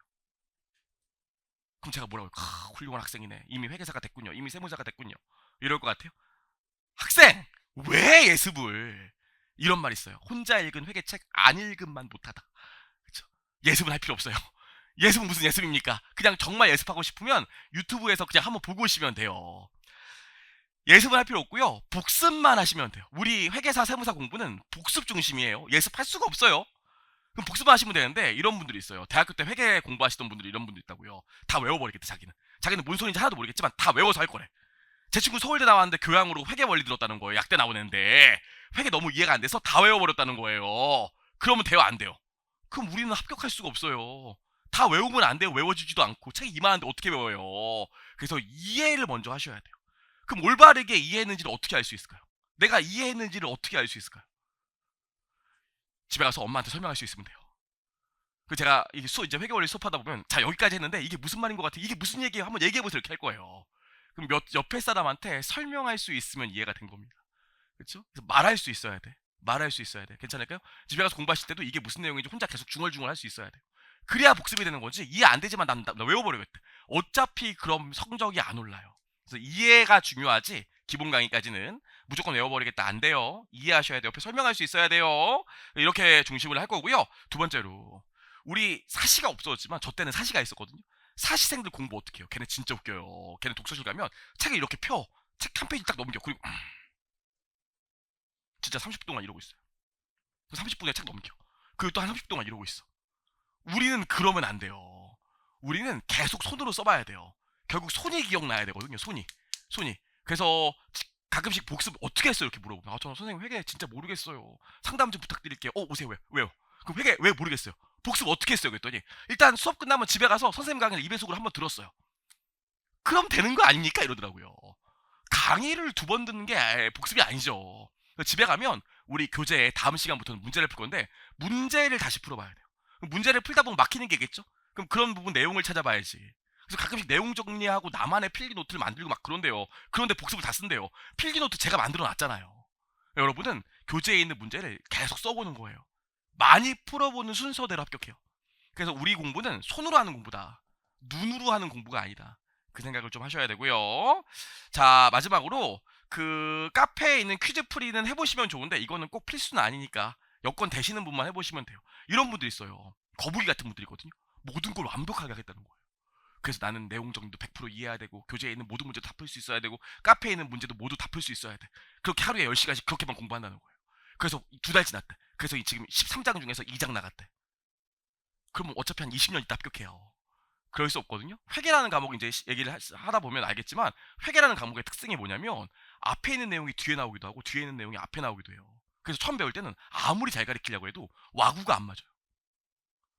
그럼 제가 뭐라고요? 훌륭한 학생이네. 이미 회계사가 됐군요. 이미 세무사가 됐군요. 이럴 것 같아요. 학생! 왜 예습을? 이런 말 있어요. 혼자 읽은 회계책 안 읽음만 못하다. 그쵸? 예습은 할 필요 없어요. 예습은 무슨 예습입니까? 그냥 정말 예습하고 싶으면 유튜브에서 그냥 한번 보고 오시면 돼요. 예습은 할 필요 없고요. 복습만 하시면 돼요. 우리 회계사 세무사 공부는 복습 중심이에요. 예습할 수가 없어요. 그럼 복습만 하시면 되는데, 이런 분들이 있어요. 대학교 때 회계 공부하시던 분들이 이런 분들 있다고요. 다 외워버리겠대. 자기는 뭔 소리인지 하나도 모르겠지만 다 외워서 할 거래. 제 친구 서울대 나왔는데 교양으로 회계 원리 들었다는 거예요. 약대 나오는데 회계 너무 이해가 안 돼서 다 외워버렸다는 거예요. 그러면 돼요, 안 돼요? 그럼 우리는 합격할 수가 없어요. 다 외우면 안 돼요. 외워지지도 않고 책이 이만한데 어떻게 외워요? 그래서 이해를 먼저 하셔야 돼요. 그럼 올바르게 이해했는지를 어떻게 알 수 있을까요? 내가 이해했는지를 어떻게 알 수 있을까요? 집에 가서 엄마한테 설명할 수 있으면 돼요. 그 제가 이제 회계 원리 수업하다 보면, 자 여기까지 했는데 이게 무슨 말인 것 같아? 이게 무슨 얘기예요? 한번 얘기해보세요. 이렇게 할 거예요. 그럼 옆에 사람한테 설명할 수 있으면 이해가 된 겁니다. 그렇죠? 그래서 말할 수 있어야 돼. 말할 수 있어야 돼. 괜찮을까요? 집에 가서 공부하실 때도 이게 무슨 내용인지 혼자 계속 중얼중얼 할 수 있어야 돼요. 그래야 복습이 되는 거지. 이해 안 되지만 나 외워버리겠다. 어차피 그럼 성적이 안 올라요. 그래서 이해가 중요하지, 기본 강의까지는 무조건 외워버리겠다 안 돼요. 이해하셔야 돼요. 옆에 설명할 수 있어야 돼요. 이렇게 중심을 할 거고요. 두 번째로, 우리 사시가 없어졌지만 저 때는 사시가 있었거든요. 사시생들 공부 어떻게 해요? 걔네 진짜 웃겨요. 걔네 독서실 가면 책을 이렇게 펴. 책 한 페이지 딱 넘겨. 그리고 진짜 30분 동안 이러고 있어요. 30분에 책 넘겨. 그리고 또 한 30분 동안 이러고 있어. 우리는 그러면 안 돼요. 우리는 계속 손으로 써봐야 돼요. 결국 손이 기억나야 되거든요. 손이. 그래서 가끔씩 복습 어떻게 했어요? 이렇게 물어보면, 저는 선생님 회계 진짜 모르겠어요. 상담 좀 부탁드릴게요. 오세요. 왜요? 그럼 회계 왜 모르겠어요? 복습 어떻게 했어요? 그랬더니 일단 수업 끝나면 집에 가서 선생님 강의를 2배속으로 한번 들었어요. 그럼 되는 거 아닙니까? 이러더라고요. 강의를 2번 듣는 게 복습이 아니죠. 집에 가면 우리 교재에 다음 시간부터는 문제를 풀 건데 문제를 다시 풀어봐야 돼요. 문제를 풀다 보면 막히는 게 있겠죠? 그럼 그런 부분 내용을 찾아봐야지. 그래서 가끔씩 내용 정리하고 나만의 필기 노트를 만들고 막 그런데요. 그런데 복습을 다 쓴대요. 필기 노트 제가 만들어 놨잖아요. 여러분은 교재에 있는 문제를 계속 써보는 거예요. 많이 풀어보는 순서대로 합격해요. 그래서 우리 공부는 손으로 하는 공부다. 눈으로 하는 공부가 아니다. 그 생각을 좀 하셔야 되고요. 자, 마지막으로 그 카페에 있는 퀴즈 풀이는 해보시면 좋은데 이거는 꼭 필수는 아니니까 여권 되시는 분만 해보시면 돼요. 이런 분들 있어요. 거북이 같은 분들이거든요. 모든 걸 완벽하게 하겠다는 거예요. 그래서 나는 내용 정리도 100% 이해해야 되고 교재에 있는 모든 문제도 다 풀 수 있어야 되고 카페에 있는 문제도 모두 다 풀 수 있어야 돼. 그렇게 하루에 10시간씩 그렇게만 공부한다는 거예요. 그래서 2달 지났대. 그래서 지금 13장 중에서 2장 나갔대. 그러면 어차피 한 20년 있다 합격해요. 그럴 수 없거든요. 회계라는 과목 이제 얘기를 하다 보면 알겠지만 회계라는 과목의 특징이 뭐냐면 앞에 있는 내용이 뒤에 나오기도 하고 뒤에 있는 내용이 앞에 나오기도 해요. 그래서 처음 배울 때는 아무리 잘 가르치려고 해도 와구가 안 맞아요.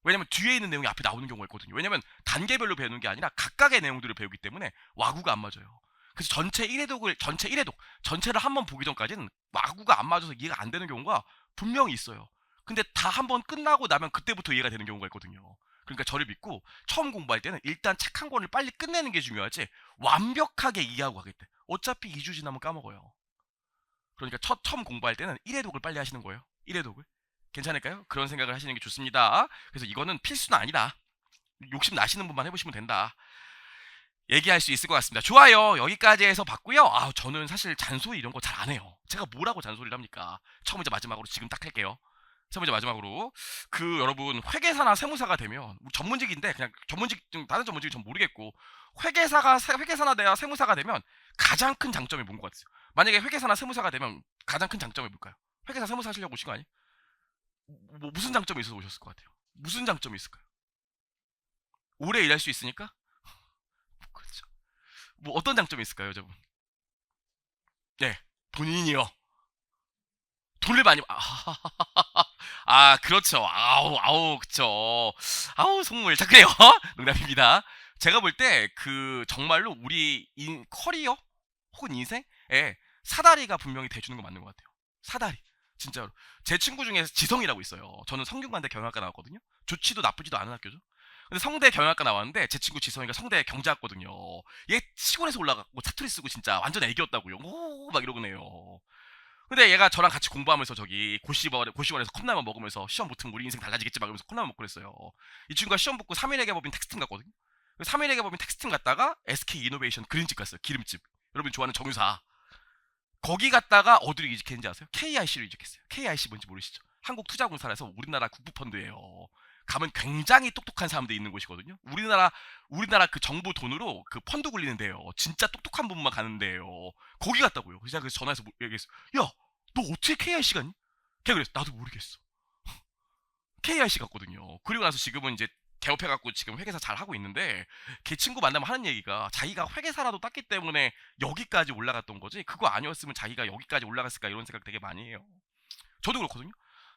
왜냐면 뒤에 있는 내용이 앞에 나오는 경우가 있거든요. 왜냐면 단계별로 배우는 게 아니라 각각의 내용들을 배우기 때문에 와구가 안 맞아요. 그래서 전체 1회독, 전체를 한번 보기 전까지는 와구가 안 맞아서 이해가 안 되는 경우가 분명히 있어요. 근데 다 한번 끝나고 나면 그때부터 이해가 되는 경우가 있거든요. 그러니까 저를 믿고 처음 공부할 때는 일단 책 한 권을 빨리 끝내는 게 중요하지 완벽하게 이해하고 가겠대. 어차피 2주 지나면 까먹어요. 그러니까 처음 공부할 때는 1회독을 빨리 하시는 거예요. 1회독을. 괜찮을까요? 그런 생각을 하시는 게 좋습니다. 그래서 이거는 필수는 아니다. 욕심 나시는 분만 해보시면 된다. 얘기할 수 있을 것 같습니다. 좋아요. 여기까지 해서 봤고요. 저는 사실 잔소리 이런 거 잘 안 해요. 제가 뭐라고 잔소리를 합니까? 처음 이제 마지막으로 지금 딱 할게요. 첫 번째 마지막으로 여러분 회계사나 세무사가 되면 전문직인데 그냥 전문직 좀 다른 전문직은 전 모르겠고 회계사나 내가 세무사가 되면 가장 큰 장점이 뭔 것 같아요? 만약에 회계사나 세무사가 되면 가장 큰 장점이 뭘까요? 회계사 세무사 하시려고 오신 거 아니에요? 무슨 장점이 있어서 오셨을 것 같아요? 무슨 장점이 있을까요? 오래 일할 수 있으니까? 그렇죠. 뭐 어떤 장점이 있을까요, 여러분? 네, 본인이요. 돈을 많이 그렇죠. 아우 그쵸. 아우 속물 자 그래요. 농담입니다. 제가 볼 때 정말로 우리 커리어 혹은 인생에 사다리가 분명히 대주는 거 맞는 것 같아요. 사다리 진짜로. 제 친구 중에 지성이라고 있어요. 저는 성균관대 경영학과 나왔거든요. 좋지도 나쁘지도 않은 학교죠. 근데 성대 경영학과 나왔는데 제 친구 지성이가 성대 경제학거든요. 얘 시골에서 올라갔고 사투리 쓰고 진짜 완전 애기였다고요. 오막 이러고네요. 근데 얘가 저랑 같이 공부하면서 저기 고시원에서 컵라면 먹으면서 시험 붙으면 우리 인생 달라지겠지 막 이러면서 컵라면 먹고 그랬어요. 이 친구가 시험 붙고 3일회계법인 텍스팀 갔거든요. 3일회계법인 텍스팀 갔다가 SK 이노베이션 그림집 갔어요. 기름집. 여러분 좋아하는 정유사. 거기 갔다가 어디로 이직했는지 아세요? KIC로 이직했어요. KIC 뭔지 모르시죠? 한국투자공사라서 우리나라 국부펀드예요. 가면 굉장히 똑똑한 사람들이 있는 곳이거든요. 우리나라 그 정부 돈으로 그 펀드 굴리는데요. 진짜 똑똑한 분만 가는데요. 거기 갔다고요. 그래서 전화해서 얘기했어. 야, 너 어떻게 KIC 갔니? 걔가 그랬어. 나도 모르겠어. KIC 갔거든요. 그리고 나서 지금은 이제 개업해갖고 지금 회계사 잘 하고 있는데 걔 친구 만나면 하는 얘기가 자기가 회계사라도 땄기 때문에 여기까지 올라갔던 거지 그거 아니었으면 자기가 여기까지 올라갔을까 이런 생각 되게 많이 해요. 저도 그렇거든요.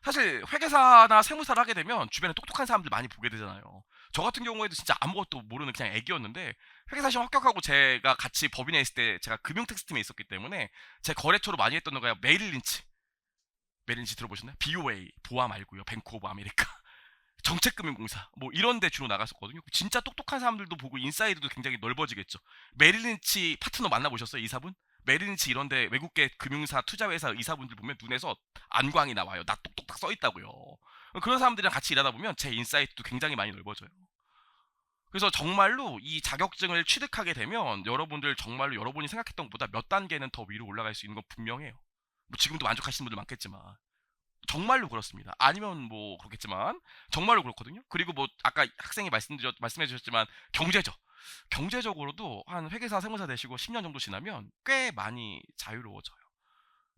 사실 회계사나 세무사를 하게 되면 주변에 똑똑한 사람들 많이 보게 되잖아요. 저 같은 경우에도 진짜 아무것도 모르는 그냥 애기였는데 회계사 시험 합격하고 제가 같이 법인에 있을 때 제가 금융텍스팀에 있었기 때문에 제 거래처로 많이 했던 거가 메릴 린치 들어보셨나요? BOA 보아 말고요. 뱅크 오브 아메리카 정책금융공사 뭐 이런 데 주로 나갔었거든요. 진짜 똑똑한 사람들도 보고 인사이드도 굉장히 넓어지겠죠. 메릴 린치 파트너 만나보셨어요? 이사분? 메릴 린치 이런데 외국계 금융사 투자회사 이사분들 보면 눈에서 안광이 나와요. 나 똑똑딱 써있다고요. 그런 사람들이랑 같이 일하다 보면 제 인사이트도 굉장히 많이 넓어져요. 그래서 정말로 이 자격증을 취득하게 되면 여러분들 정말로 여러분이 생각했던 것보다 몇 단계는 더 위로 올라갈 수 있는 건 분명해요. 뭐 지금도 만족하시는 분들 많겠지만 정말로 그렇습니다. 아니면 뭐 그렇겠지만 정말로 그렇거든요. 그리고 뭐 아까 학생이 말씀해 주셨지만 경제죠. 경제적으로도 한 회계사 세무사 되시고 10년 정도 지나면 꽤 많이 자유로워져요.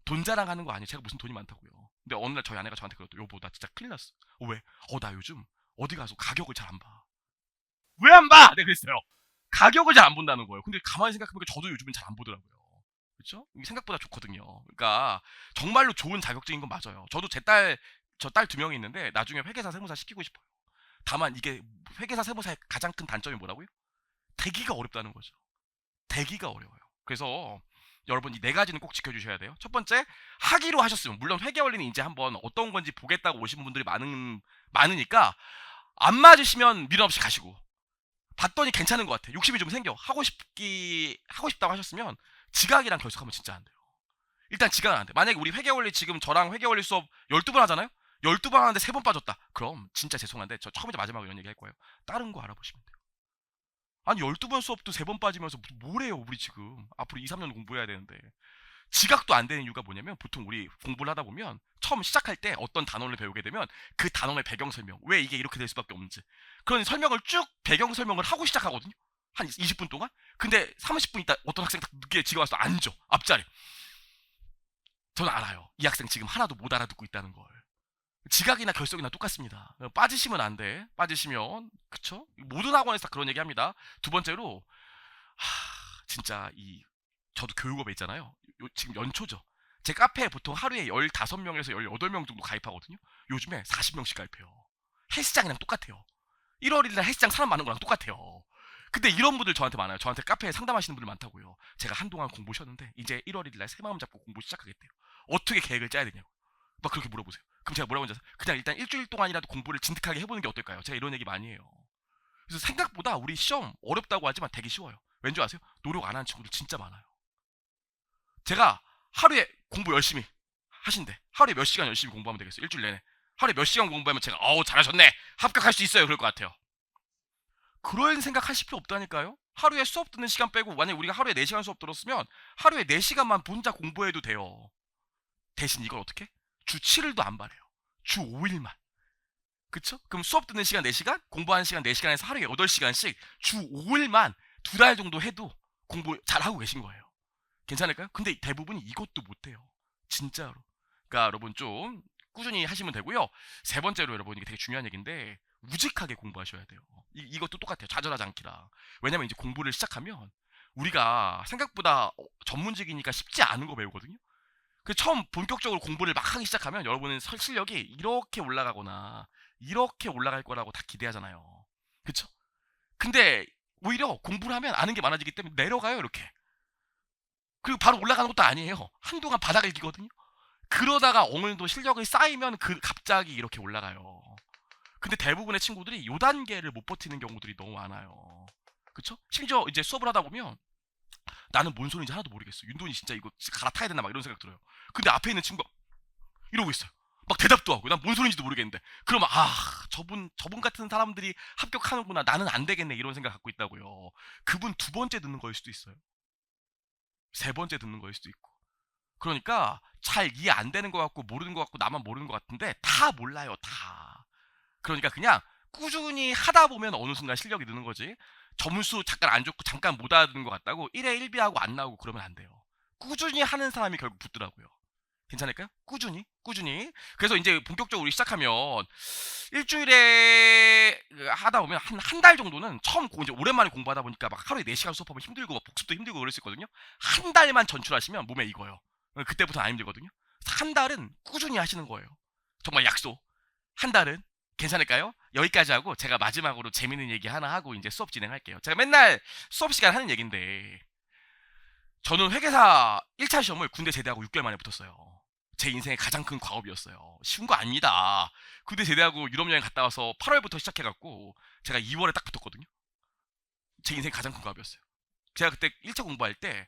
돈 자랑하는 거 아니에요. 제가 무슨 돈이 많다고요. 근데 어느 날 저희 아내가 저한테 그러더라고요. 여보 나 진짜 큰일 났어. 왜? 나 요즘 어디 가서 가격을 잘 안 봐. 왜 안 봐? 내가 그랬어요. 가격을 잘 안 본다는 거예요. 근데 가만히 생각해보니까 저도 요즘은 잘 안 보더라고요. 그렇죠? 생각보다 좋거든요. 그러니까 정말로 좋은 자격증인 건 맞아요. 저도 저 딸 2명이 있는데 나중에 회계사 세무사 시키고 싶어요. 다만 이게 회계사 세무사의 가장 큰 단점이 뭐라고요? 대기가 어렵다는 거죠. 대기가 어려워요. 그래서 여러분 이 4가지는 꼭 지켜주셔야 돼요. 첫 번째, 하기로 하셨으면 물론 회계 원리는 이제 한번 어떤 건지 보겠다고 오신 분들이 많으니까 안 맞으시면 미련 없이 가시고, 봤더니 괜찮은 것 같아. 욕심이 좀 생겨. 하고 싶다고 하셨으면 지각이랑 결석하면 진짜 안 돼요. 일단 지각은 안 돼. 만약에 우리 회계원리 지금 저랑 회계원리 수업 12번 하잖아요? 12번 하는데 3번 빠졌다. 그럼 진짜 죄송한데 저 처음이자 마지막으로 이런 얘기 할 거예요. 다른 거 알아보시면 돼요. 아니 12번 수업도 3번 빠지면서 뭐래요 우리 지금. 앞으로 2, 3년 공부해야 되는데. 지각도 안 되는 이유가 뭐냐면 보통 우리 공부를 하다 보면 처음 시작할 때 어떤 단원을 배우게 되면 그 단원의 배경 설명, 왜 이게 이렇게 될 수밖에 없는지 그런 설명을 쭉 배경 설명을 하고 시작하거든요. 한 20분 동안. 근데 30분 있다 어떤 학생 딱 늦게 지가 와서 앉아 앞자리. 저는 알아요. 이 학생 지금 하나도 못 알아듣고 있다는 걸. 지각이나 결석이나 똑같습니다. 빠지시면 안 돼. 빠지시면 그쵸? 모든 학원에서 다 그런 얘기합니다. 두 번째로 진짜 저도 교육업에 있잖아요. 지금 연초죠. 제 카페에 보통 하루에 15명에서 18명 정도 가입하거든요. 요즘에 40명씩 가입해요. 헬스장이랑 똑같아요. 1월 1일 날 헬스장 사람 많은 거랑 똑같아요. 근데 이런 분들 저한테 많아요. 저한테 카페에 상담하시는 분들 많다고요. 제가 한동안 공부 쉬었는데 이제 1월 1일 날 새 마음 잡고 공부 시작하겠대요. 어떻게 계획을 짜야 되냐고. 막 그렇게 물어보세요. 그럼 제가 뭐라고 하죠? 그냥 일단 일주일 동안이라도 공부를 진득하게 해보는 게 어떨까요? 제가 이런 얘기 많이 해요. 그래서 생각보다 우리 시험 어렵다고 하지만 되게 쉬워요. 왠지 아세요? 노력 안 하는 친구들 진짜 많아요. 제가 하루에 공부 열심히 하신대. 하루에 몇 시간 열심히 공부하면 되겠어요? 일주일 내내. 하루에 몇 시간 공부하면 제가 잘하셨네. 합격할 수 있어요. 그럴 것 같아요. 그런 생각 하실 필요 없다니까요. 하루에 수업 듣는 시간 빼고 만약에 우리가 하루에 4시간 수업 들었으면 하루에 4시간만 혼자 공부해도 돼요. 대신 이걸 어떻게? 주 7일도 안 바래요. 주 5일만. 그쵸? 그럼 수업 듣는 시간 4시간, 공부하는 시간 4시간에서 하루에 8시간씩 주 5일만 2달 정도 해도 공부 잘하고 계신 거예요. 괜찮을까요? 근데 대부분이 이것도 못해요. 진짜로. 그러니까 여러분 좀 꾸준히 하시면 되고요. 세 번째로 여러분 이게 되게 중요한 얘기인데 우직하게 공부하셔야 돼요. 이것도 똑같아요. 좌절하지 않기라. 왜냐면 이제 공부를 시작하면 우리가 생각보다 전문직이니까 쉽지 않은 거 배우거든요. 그 처음 본격적으로 공부를 막 하기 시작하면 여러분은 실력이 이렇게 올라가거나 이렇게 올라갈 거라고 다 기대하잖아요. 그쵸? 근데 오히려 공부를 하면 아는 게 많아지기 때문에 내려가요 이렇게. 그리고 바로 올라가는 것도 아니에요. 한동안 바닥을 기거든요. 그러다가 어느 정도 실력이 쌓이면 갑자기 이렇게 올라가요. 근데 대부분의 친구들이 요 단계를 못 버티는 경우들이 너무 많아요. 그쵸? 심지어 이제 수업을 하다 보면 나는 뭔 소리인지 하나도 모르겠어. 윤돈이 진짜 이거 갈아타야 되나 막 이런 생각 들어요. 근데 앞에 있는 친구가 이러고 있어요. 막 대답도 하고 난 뭔 소리인지도 모르겠는데 그러면 저분 같은 사람들이 합격하는구나. 나는 안 되겠네. 이런 생각 갖고 있다고요. 그분 두 번째 듣는 거일 수도 있어요. 세 번째 듣는 거일 수도 있고. 그러니까 잘 이해 안 되는 것 같고 모르는 것 같고 나만 모르는 것 같은데 다 몰라요. 다. 그러니까 그냥 꾸준히 하다 보면 어느 순간 실력이 느는 거지. 점수 잠깐 안 좋고 잠깐 못 알아듣는 것 같다고 1회 1비하고 안 나오고 그러면 안 돼요. 꾸준히 하는 사람이 결국 붙더라고요. 괜찮을까요? 꾸준히. 그래서 이제 본격적으로 시작하면 일주일에 하다 보면 한 달 정도는 처음 이제 오랜만에 공부하다 보니까 막 하루에 4시간 수업하면 힘들고 막 복습도 힘들고 그럴 수 있거든요. 한 달만 전출하시면 몸에 익어요. 그때부터 안 힘들거든요. 한 달은 꾸준히 하시는 거예요. 정말 약속. 한 달은 괜찮을까요? 여기까지 하고 제가 마지막으로 재밌는 얘기 하나 하고 이제 수업 진행할게요. 제가 맨날 수업 시간 하는 얘기인데 저는 회계사 1차 시험을 군대 제대하고 6개월 만에 붙었어요. 제 인생의 가장 큰 과업이었어요. 쉬운 거 아닙니다. 군대 제대하고 유럽 여행 갔다 와서 8월부터 시작해갖고 제가 2월에 딱 붙었거든요. 제 인생 가장 큰 과업이었어요. 제가 그때 1차 공부할 때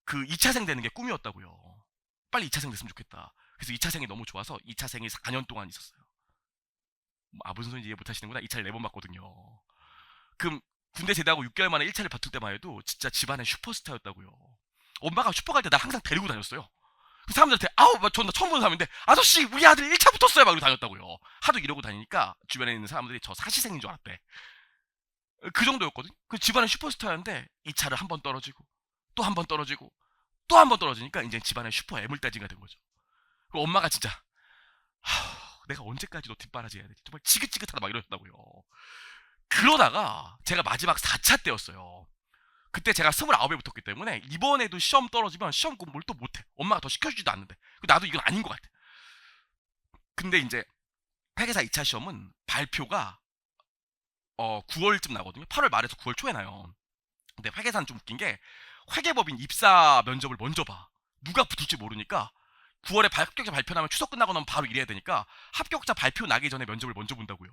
그 2차생 되는 게 꿈이었다고요. 빨리 2차생 됐으면 좋겠다. 그래서 2차생이 너무 좋아서 2차생이 4년 동안 있었어요. 무슨 소리인지 이해 못하시는구나. 2차를 4번 받거든요. 그럼 군대 제대하고 6개월 만에 1차를 받을 때만 해도 진짜 집안의 슈퍼스타였다고요. 엄마가 슈퍼 갈 때 날 항상 데리고 다녔어요. 그 사람들한테 전 처음 보는 사람인데 아저씨 우리 아들 1차 붙었어요 막 이러고 다녔다고요. 하도 이러고 다니니까 주변에 있는 사람들이 저 사시생인 줄 알았대. 그 정도였거든. 그 집안의 슈퍼스타였는데 2차를 한 번 떨어지고 또 한 번 떨어지고 또 한 번 떨어지니까 이제 집안의 슈퍼 애물단지가 된 거죠. 그 엄마가 진짜 내가 언제까지 너 뒷바라지 해야 되지? 정말 지긋지긋하다 막 이러셨다고요. 그러다가 제가 마지막 4차 때였어요. 그때 제가 29에 붙었기 때문에 이번에도 시험 떨어지면 시험 공부를 또 못해. 엄마가 더 시켜주지도 않는데. 나도 이건 아닌 것 같아. 근데 이제 회계사 2차 시험은 발표가 9월쯤 나거든요. 8월 말에서 9월 초에 나요. 근데 회계사는 좀 웃긴 게 회계법인 입사 면접을 먼저 봐. 누가 붙을지 모르니까 9월에 합격자 발표 나면 추석 끝나고 나면 바로 일해야 되니까 합격자 발표 나기 전에 면접을 먼저 본다고요.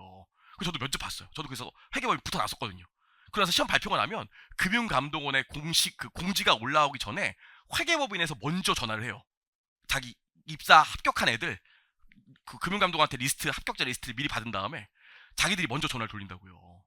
그래서 저도 면접 봤어요. 저도 그래서 회계법인 붙어놨었거든요. 그래서 시험 발표가 나면 금융감독원의 공식 그 공지가 올라오기 전에 회계법인에서 먼저 전화를 해요. 자기 입사 합격한 애들 그 금융감독원한테 리스트 합격자 리스트를 미리 받은 다음에 자기들이 먼저 전화를 돌린다고요.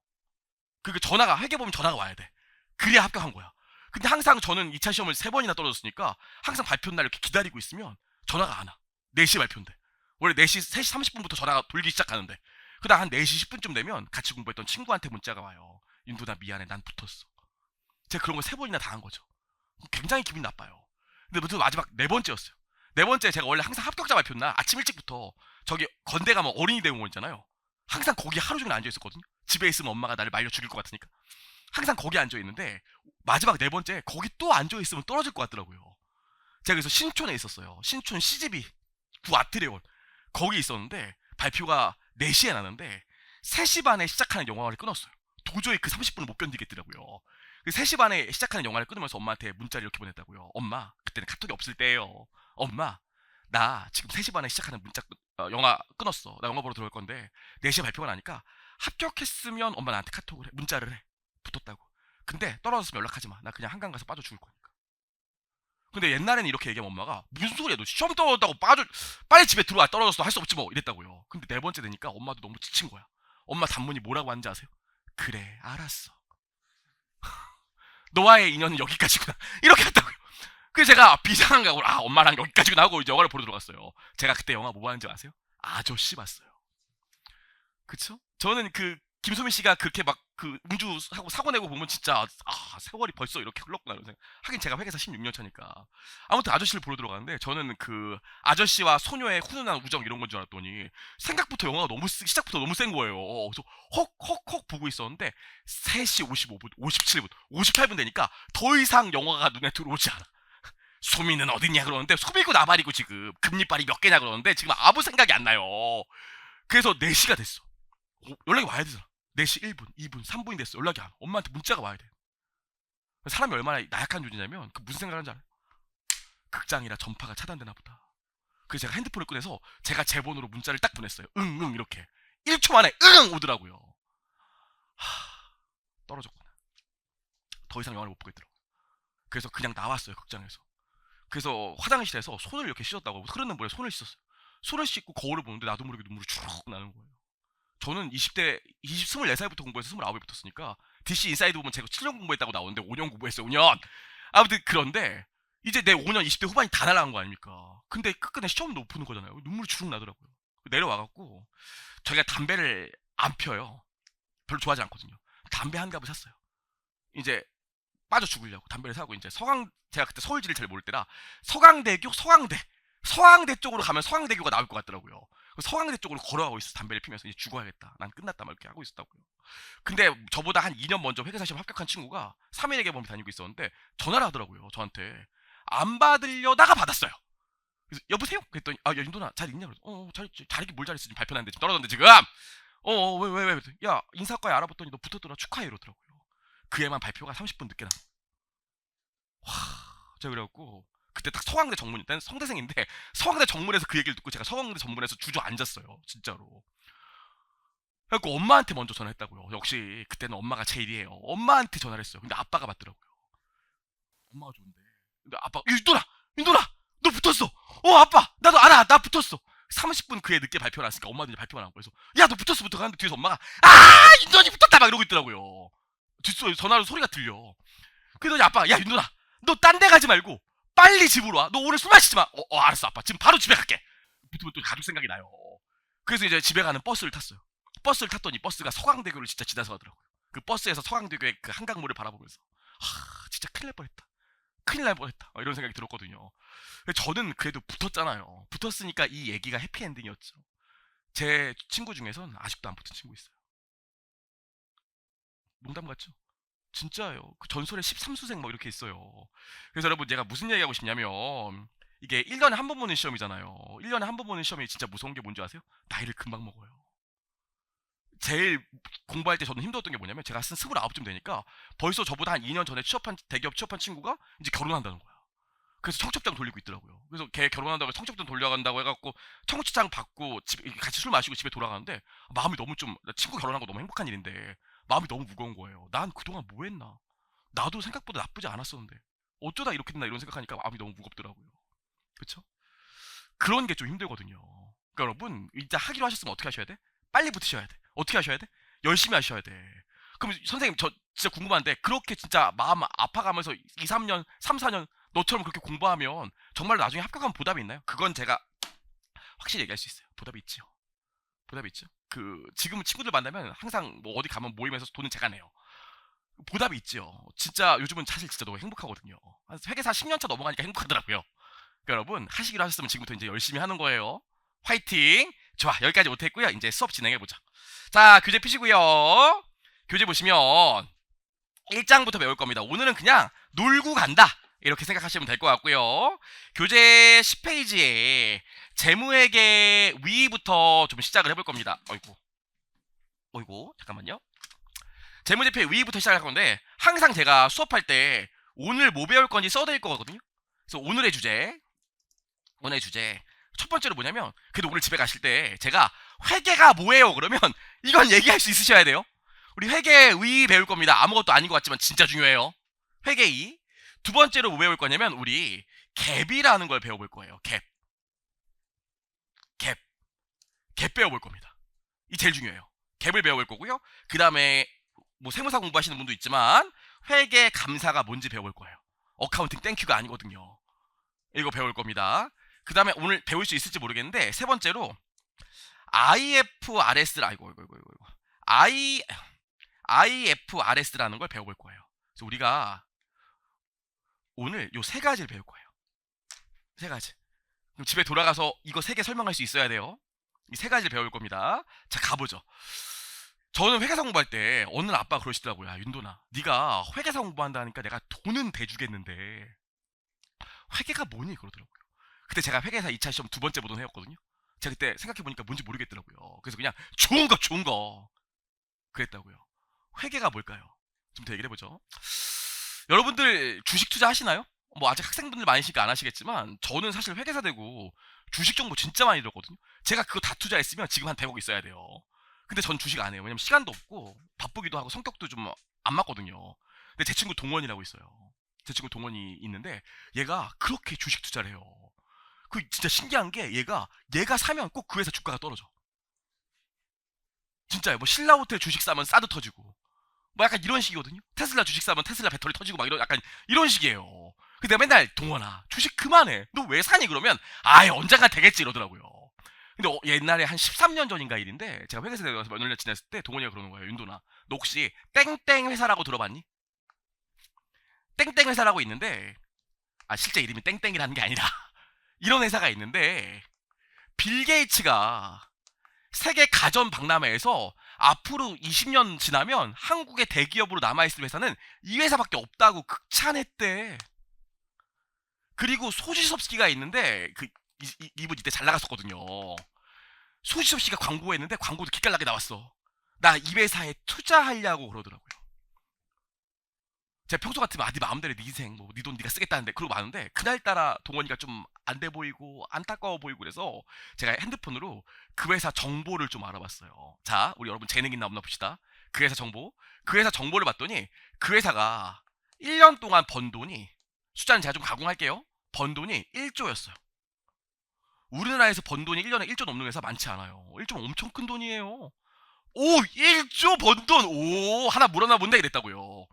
그게 전화가 회계법인 전화가 와야 돼. 그래야 합격한 거야. 근데 항상 저는 2차 시험을 3번이나 떨어졌으니까 항상 발표 날 이렇게 기다리고 있으면 전화가 안 와. 4시 발표인데. 원래 3시 30분부터 전화가 돌기 시작하는데. 그다음 한 4시 10분쯤 되면 같이 공부했던 친구한테 문자가 와요. 윤두나 미안해 난 붙었어. 제가 그런 거 3번이나 당한 거죠. 굉장히 기분이 나빠요. 근데 무튼 마지막 4번째였어요. 4번째 제가 원래 항상 합격자 발표 날 아침 일찍부터 저기 건대 가면 어린이 대공원 있잖아요. 항상 거기 하루 종일 앉아 있었거든요. 집에 있으면 엄마가 나를 말려 죽일 것 같으니까. 항상 거기 앉아 있는데 마지막 4번째 거기 또 앉아 있으면 떨어질 것 같더라고요. 제가 그래서 신촌에 있었어요. 신촌 CGV 구 아트레온 거기 있었는데 발표가 4시에 나는데 3시 반에 시작하는 영화를 끊었어요. 도저히 그 30분을 못 견디겠더라고요. 3시 반에 시작하는 영화를 끊으면서 엄마한테 문자를 이렇게 보냈다고요. 엄마, 그때는 카톡이 없을 때예요. 엄마, 나 지금 3시 반에 시작하는 영화 끊었어. 나 영화 보러 들어갈 건데 4시에 발표가 나니까 합격했으면 엄마 나한테 카톡을 해. 문자를 해. 붙었다고. 근데 떨어졌으면 연락하지 마. 나 그냥 한강 가서 빠져 죽을 거니까. 근데 옛날에는 이렇게 얘기하면 엄마가 무슨 소리야 너 시험 떨어졌다고 빨리 집에 들어와 떨어졌어 할 수 없지 뭐 이랬다고요. 근데 4번째 되니까 엄마도 너무 지친 거야. 엄마 단문이 뭐라고 하는지 아세요? 그래 알았어. 너와의 인연은 여기까지구나. 이렇게 했다고요. 그래서 제가 비상한 각오로 엄마랑 여기까지구나 하고 이제 영화를 보러 들어갔어요. 제가 그때 영화 뭐 봤는지 아세요? 아저씨 봤어요. 그쵸? 저는 그 김소민 씨가 그렇게 막 그 음주하고 사고 내고 보면 진짜 세월이 벌써 이렇게 흘렀구나 이런 생각. 하긴 제가 회계사 16년 차니까. 아무튼 아저씨를 보러 들어갔는데 저는 그 아저씨와 소녀의 훈훈한 우정 이런 건 줄 알았더니 생각부터 영화가 시작부터 너무 센 거예요. 그래서 헉헉헉 보고 있었는데 3시 55분, 57분, 58분 되니까 더 이상 영화가 눈에 들어오지 않아. 소민은 어딨냐 그러는데 소민이고 나발이고 지금 금리빨이 몇 개냐 그러는데 지금 아무 생각이 안 나요. 그래서 4시가 됐어. 연락이 와야 되잖아. 4시 1분, 2분, 3분이 됐어. 연락이 안 와. 엄마한테 문자가 와야 돼. 사람이 얼마나 나약한 존재냐면 그 무슨 생각을 하는지 알아요? 극장이라 전파가 차단되나 보다. 그래서 제가 핸드폰을 꺼내서 제가 제 번호로 문자를 딱 보냈어요. 응 이렇게 1초 만에 응 오더라고요. 떨어졌구나. 더 이상 영화를 못 보겠더라고요. 그래서 그냥 나왔어요 극장에서. 그래서 화장실에서 손을 이렇게 씻었다고 흐르는 물에 손을 씻었어요. 손을 씻고 거울을 보는데 나도 모르게 눈물이 주룩 나는 거예요. 저는 20대 24살부터 공부해서 29에 붙었으니까 DC 인사이드 보면 제가 7년 공부했다고 나오는데 5년 공부했어요. 5년. 아무튼 그런데 이제 내 5년 20대 후반이 다 날아간 거 아닙니까? 근데 끝끝내 시험도 못 푸는 거잖아요. 눈물이 주룩 나더라고요. 내려와갖고 저희가 담배를 안 펴요. 별로 좋아하지 않거든요. 담배 한 갑을 샀어요. 이제 빠져 죽으려고 담배를 사고 이제 제가 그때 서울지를 잘 모를 때라 서강대 쪽으로 가면 서강대교가 나올 것 같더라고요. 서강대 쪽으로 걸어가고 있어 담배를 피면서 이제 죽어야겠다. 난 끝났다 막 이렇게 하고 있었다고요. 근데 저보다 한 2년 먼저 회계사 시험 합격한 친구가 3일에게 범위 다니고 있었는데 전화를 하더라고요. 저한테 안 받으려다가 받았어요. 그래서 여보세요? 그랬더니 야 윤도나 잘 있냐? 그래서 잘있긴 뭘 잘했어 지금 발표 났는데 지금 떨어졌는데 지금 왜 야 인사과에 알아봤더니 너 붙었더라 축하해 이러더라고요. 그 애만 발표가 30분 늦게 나. 와, 제가 그래갖고 그때 딱 서강대 정문 일단 성대생인데 서강대 정문에서 그 얘기를 듣고 제가 서강대 정문에서 주저앉았어요 진짜로. 그래갖고 엄마한테 먼저 전화했다고요. 역시 그때는 엄마가 제일이에요. 엄마한테 전화를 했어요. 근데 아빠가 받더라고요. 엄마가 좋은데 근데 아빠가 윤도나 너 붙었어. 아빠 나도 알아 나 붙었어. 30분 그에 늦게 발표가 났으니까 엄마도 이제 발표가 나고 그래서 야 너 붙었어 하는데 뒤에서 엄마가 윤도이 붙었다 막 이러고 있더라고요. 뒷소리 전화로 소리가 들려. 그러더니 아빠가 야 윤도나 너 딴 데 가지 말고 빨리 집으로 와. 너 오늘 술 마시지 마. 알았어 아빠 지금 바로 집에 갈게. 붙으면 또 가족 생각이 나요. 그래서 이제 집에 가는 버스를 탔어요. 버스를 탔더니 버스가 서강대교를 진짜 지나서 가더라고요. 그 버스에서 서강대교의 그 한강물을 바라보면서 진짜 큰일 날 뻔했다. 큰일 날 뻔했다. 이런 생각이 들었거든요. 저는 그래도 붙었잖아요. 붙었으니까 이 얘기가 해피엔딩이었죠. 제 친구 중에선 아직도 안 붙은 친구 있어요. 농담 같죠? 진짜예요. 그 전설의 13수생 막 이렇게 있어요. 그래서 여러분 제가 무슨 얘기하고 싶냐면 이게 1년에 한 번 보는 시험이잖아요. 1년에 한 번 보는 시험이 진짜 무서운 게 뭔지 아세요? 나이를 금방 먹어요. 제일 공부할 때 저는 힘들었던 게 뭐냐면 제가 쓴 29쯤 되니까 벌써 저보다 한 2년 전에 대기업 취업한 친구가 이제 결혼한다는 거야. 그래서 청첩장 돌리고 있더라고요. 그래서 걔 결혼한다고 청첩장 돌려간다고 해갖고 청첩장 받고 집에 같이 술 마시고 집에 돌아가는데 마음이 너무 좀 친구 결혼한 거 너무 행복한 일인데 마음이 너무 무거운 거예요. 난 그동안 뭐 했나? 나도 생각보다 나쁘지 않았었는데 어쩌다 이렇게 됐나 이런 생각하니까 마음이 너무 무겁더라고요. 그쵸? 그런 게 좀 힘들거든요. 그러니까 여러분 이제 하기로 하셨으면 어떻게 하셔야 돼? 빨리 붙으셔야 돼. 어떻게 하셔야 돼? 열심히 하셔야 돼. 그럼 선생님 저 진짜 궁금한데 그렇게 진짜 마음 아파가면서 2, 3년, 3, 4년 너처럼 그렇게 공부하면 정말 나중에 합격하면 보답이 있나요? 그건 제가 확실히 얘기할 수 있어요. 보답이 있지요. 보답이 있죠. 그 지금은 친구들 만나면 항상 뭐 어디 가면 모임에서 돈은 제가 내요. 보답이 있지요. 진짜 요즘은 사실 진짜 너무 행복하거든요. 회계사 10년 차 넘어가니까 행복하더라고요. 그러니까 여러분 하시기로 하셨으면 지금부터 이제 열심히 하는 거예요. 화이팅! 좋아, 여기까지 못했고요. 이제 수업 진행해보자. 자, 교재 피시고요. 교재 보시면 1장부터 배울 겁니다. 오늘은 그냥 놀고 간다 이렇게 생각하시면 될 것 같고요. 교재 10페이지에 재무회계 위부터 좀 시작을 해볼 겁니다. 어이구 잠깐만요. 재무제표 위부터 시작할 건데 항상 제가 수업할 때 오늘 뭐 배울 건지 써드릴 거거든요. 그래서 오늘의 주제 첫 번째로 뭐냐면 그래도 오늘 집에 가실 때 제가 회계가 뭐예요 그러면 이건 얘기할 수 있으셔야 돼요. 우리 회계의 배울 겁니다. 아무것도 아닌 것 같지만 진짜 중요해요. 회계의. 두 번째로 뭐 배울 거냐면 우리 갭이라는 걸 배워볼 거예요. 갭 배워볼 겁니다. 이 제일 중요해요. 갭을 배워볼 거고요. 그 다음에 뭐 세무사 공부하시는 분도 있지만 회계 감사가 뭔지 배워볼 거예요. 어카운팅 땡큐가 아니거든요. 이거 배울 겁니다. 그 다음에 오늘 배울 수 있을지 모르겠는데 세 번째로 IFRS라 IFRS라는 걸 배워볼 거예요. 그래서 우리가 오늘 요 세 가지를 배울 거예요. 세 가지. 그럼 집에 돌아가서 이거 세 개 설명할 수 있어야 돼요. 이 세 가지를 배울 겁니다. 자, 가보죠. 저는 회계사 공부할 때 어느 날 아빠가 그러시더라고요. 야, 윤도나, 네가 회계사 공부한다니까 내가 돈은 대주겠는데 회계가 뭐니? 그러더라고요. 그때 제가 회계사 2차 시험 두 번째 보던 해였거든요. 제가 그때 생각해보니까 뭔지 모르겠더라고요. 그래서 그냥 좋은 거 그랬다고요. 회계가 뭘까요? 좀 더 얘기를 해보죠. 여러분들 주식 투자 하시나요? 뭐 아직 학생분들 많으시니까 안 하시겠지만 저는 사실 회계사 되고 주식 정보 진짜 많이 들었거든요. 제가 그거 다 투자했으면 지금 한 100억 있어야 돼요. 근데 전 주식 안 해요. 왜냐면 시간도 없고 바쁘기도 하고 성격도 좀 안 맞거든요. 근데 제 친구 동원이라고 있어요. 제 친구 동원이 있는데 얘가 그렇게 주식 투자를 해요. 그 진짜 신기한 게 얘가 사면 꼭 그 회사 주가가 떨어져. 진짜요. 뭐 신라호텔 주식 사면 싸드 터지고 뭐 약간 이런 식이거든요. 테슬라 주식 사면 테슬라 배터리 터지고 막 이런 약간 이런 식이에요. 근데 내가 맨날 동원아 주식 그만해. 너 왜 사니? 그러면 아예 언젠가 되겠지 이러더라고요. 근데 옛날에 한 13년 전인가 일인데 제가 회계사에 가서 몇 년 지냈을 때 동원이가 그러는 거예요. 윤도나 너 혹시 땡땡 회사라고 들어봤니? 땡땡 회사라고 있는데 실제 이름이 땡땡이라는 게 아니라 이런 회사가 있는데 빌 게이츠가 세계 가전 박람회에서 앞으로 20년 지나면 한국의 대기업으로 남아있을 회사는 이 회사밖에 없다고 극찬했대. 그리고 소지섭 씨가 있는데 이분 이때 잘 나갔었거든요. 소지섭 씨가 광고했는데 광고도 기깔나게 나왔어. 나 이 회사에 투자하려고 그러더라고요. 제가 평소 같으면 네 마음대로 네 인생 뭐 네 돈 네가 쓰겠다는데 그러고 마는데 그날따라 동원이가 좀 안 돼 보이고 안타까워 보이고 그래서 제가 핸드폰으로 그 회사 정보를 좀 알아봤어요. 자, 우리 여러분 재능 있나 없나 봅시다. 그 회사 정보를 봤더니 그 회사가 1년 동안 번 돈이 숫자는 제가 좀 가공할게요. 번 돈이 1조였어요. 우리나라에서 번 돈이 1년에 1조 넘는 회사 많지 않아요. 1조 엄청 큰 돈이에요. 오, 1조 번 돈! 오, 하나 물어나 본데 이랬다고요.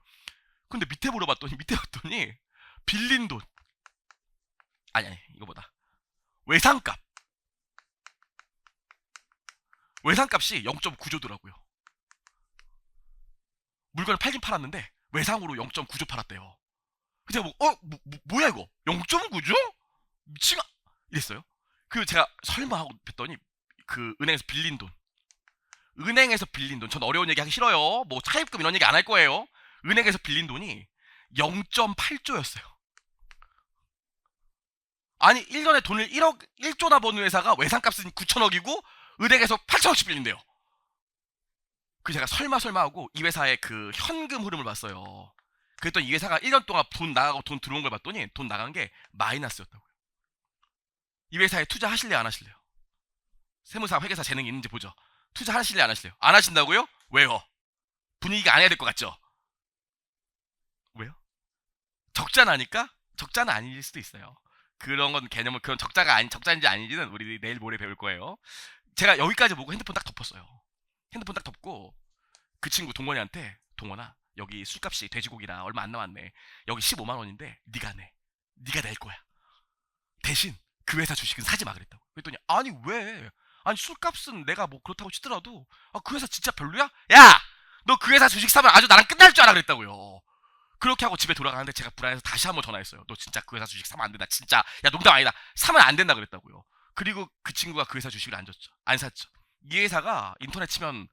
근데 밑에 봤더니 빌린 돈 아니 이거보다 외상값이 0.9조더라고요. 물건을 팔긴 팔았는데 외상으로 0.9조 팔았대요. 제가 뭐야 이거 0.9조? 미친아 이랬어요. 그 제가 설마 하고 뵀더니 그 은행에서 빌린 돈 전 어려운 얘기 하기 싫어요. 뭐 차입금 이런 얘기 안 할 거예요. 은행에서 빌린 돈이 0.8조였어요. 아니 1년에 돈을 1조나 버는 회사가 외상값은 9천억이고 은행에서 8천억씩 빌린대요. 그 제가 설마 하고 이 회사의 그 현금 흐름을 봤어요. 그랬더니 이 회사가 1년 동안 돈 나가고 돈 들어온 걸 봤더니 돈 나간 게 마이너스였다고요. 이 회사에 투자하실래요, 안 하실래요? 세무사, 회계사 재능이 있는지 보죠. 투자하실래요, 안 하실래요? 안 하신다고요? 왜요? 분위기가 안 해야 될 것 같죠? 왜요? 적자 나니까? 적자는 아닐 수도 있어요. 그런 건 개념은 그런 적자인지 아닌지는 우리 내일 모레 배울 거예요. 제가 여기까지 보고 핸드폰 딱 덮었어요. 핸드폰 딱 덮고 그 친구 동건이한테, 동건아, 여기 술값이 돼지고기나 얼마 안 남았네. 여기 15만 원인데 네가 내. 네가 낼 거야. 대신 그 회사 주식은 사지 마 그랬다고. 그랬더니 아니 왜? 아니 술값은 내가 뭐 그렇다고 치더라도 그 회사 진짜 별로야? 야! 너 그 회사 주식 사면 아주 나랑 끝날 줄 알아 그랬다고요. 그렇게 하고 집에 돌아가는데 제가 불안해서 다시 한번 전화했어요. 너 진짜 그 회사 주식 사면 안 된다. 진짜. 야 농담 아니다. 사면 안 된다 그랬다고요. 그리고 그 친구가 그 회사 주식을 안 줬죠. 안 샀죠. 이 회사가 인터넷 치면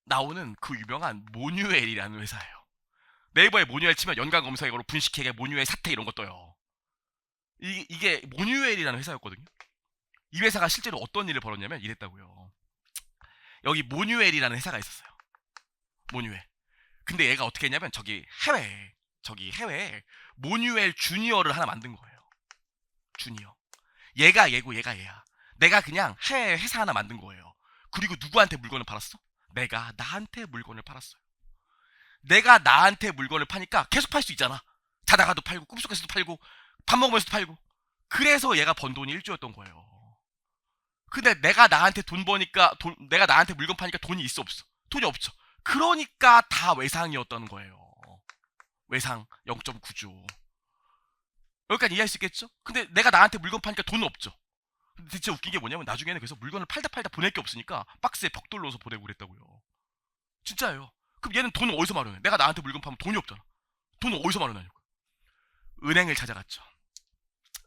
나오는 그 유명한 모뉴엘이라는 회사예요. 네이버에 모뉴엘 치면 연관 검색어로 분식회계, 모뉴엘 사태 이런 거 떠요. 이게 모뉴엘이라는 회사였거든요. 이 회사가 실제로 어떤 일을 벌였냐면 이랬다고요. 여기 모뉴엘이라는 회사가 있었어요. 모뉴엘. 근데 얘가 어떻게 했냐면 저기 해외에 모뉴엘 주니어를 하나 만든 거예요. 주니어. 얘가 얘고 얘가 얘야. 내가 그냥 해외 회사 하나 만든 거예요. 그리고 누구한테 물건을 팔았어? 내가 나한테 물건을 팔았어요. 내가 나한테 물건을 파니까 계속 팔 수 있잖아. 자다가도 팔고 꿈속에서도 팔고 밥 먹으면서도 팔고. 그래서 얘가 번 돈이 1조였던 거예요. 근데 내가 나한테 돈 버니까 내가 나한테 물건 파니까 돈이 있어 없어? 돈이 없죠. 그러니까 다 외상이었다는 거예요. 외상 0.9조. 여기까지 이해할 수 있겠죠? 근데 내가 나한테 물건 파니까 돈은 없죠. 근데 진짜 웃긴 게 뭐냐면 나중에는 그래서 물건을 팔다 보낼 게 없으니까 박스에 벽돌 넣어서 보내고 그랬다고요. 진짜예요. 그럼 얘는 돈을 어디서 마련해? 내가 나한테 물건 파면 돈이 없잖아. 돈을 어디서 마련하냐고. 은행을 찾아갔죠.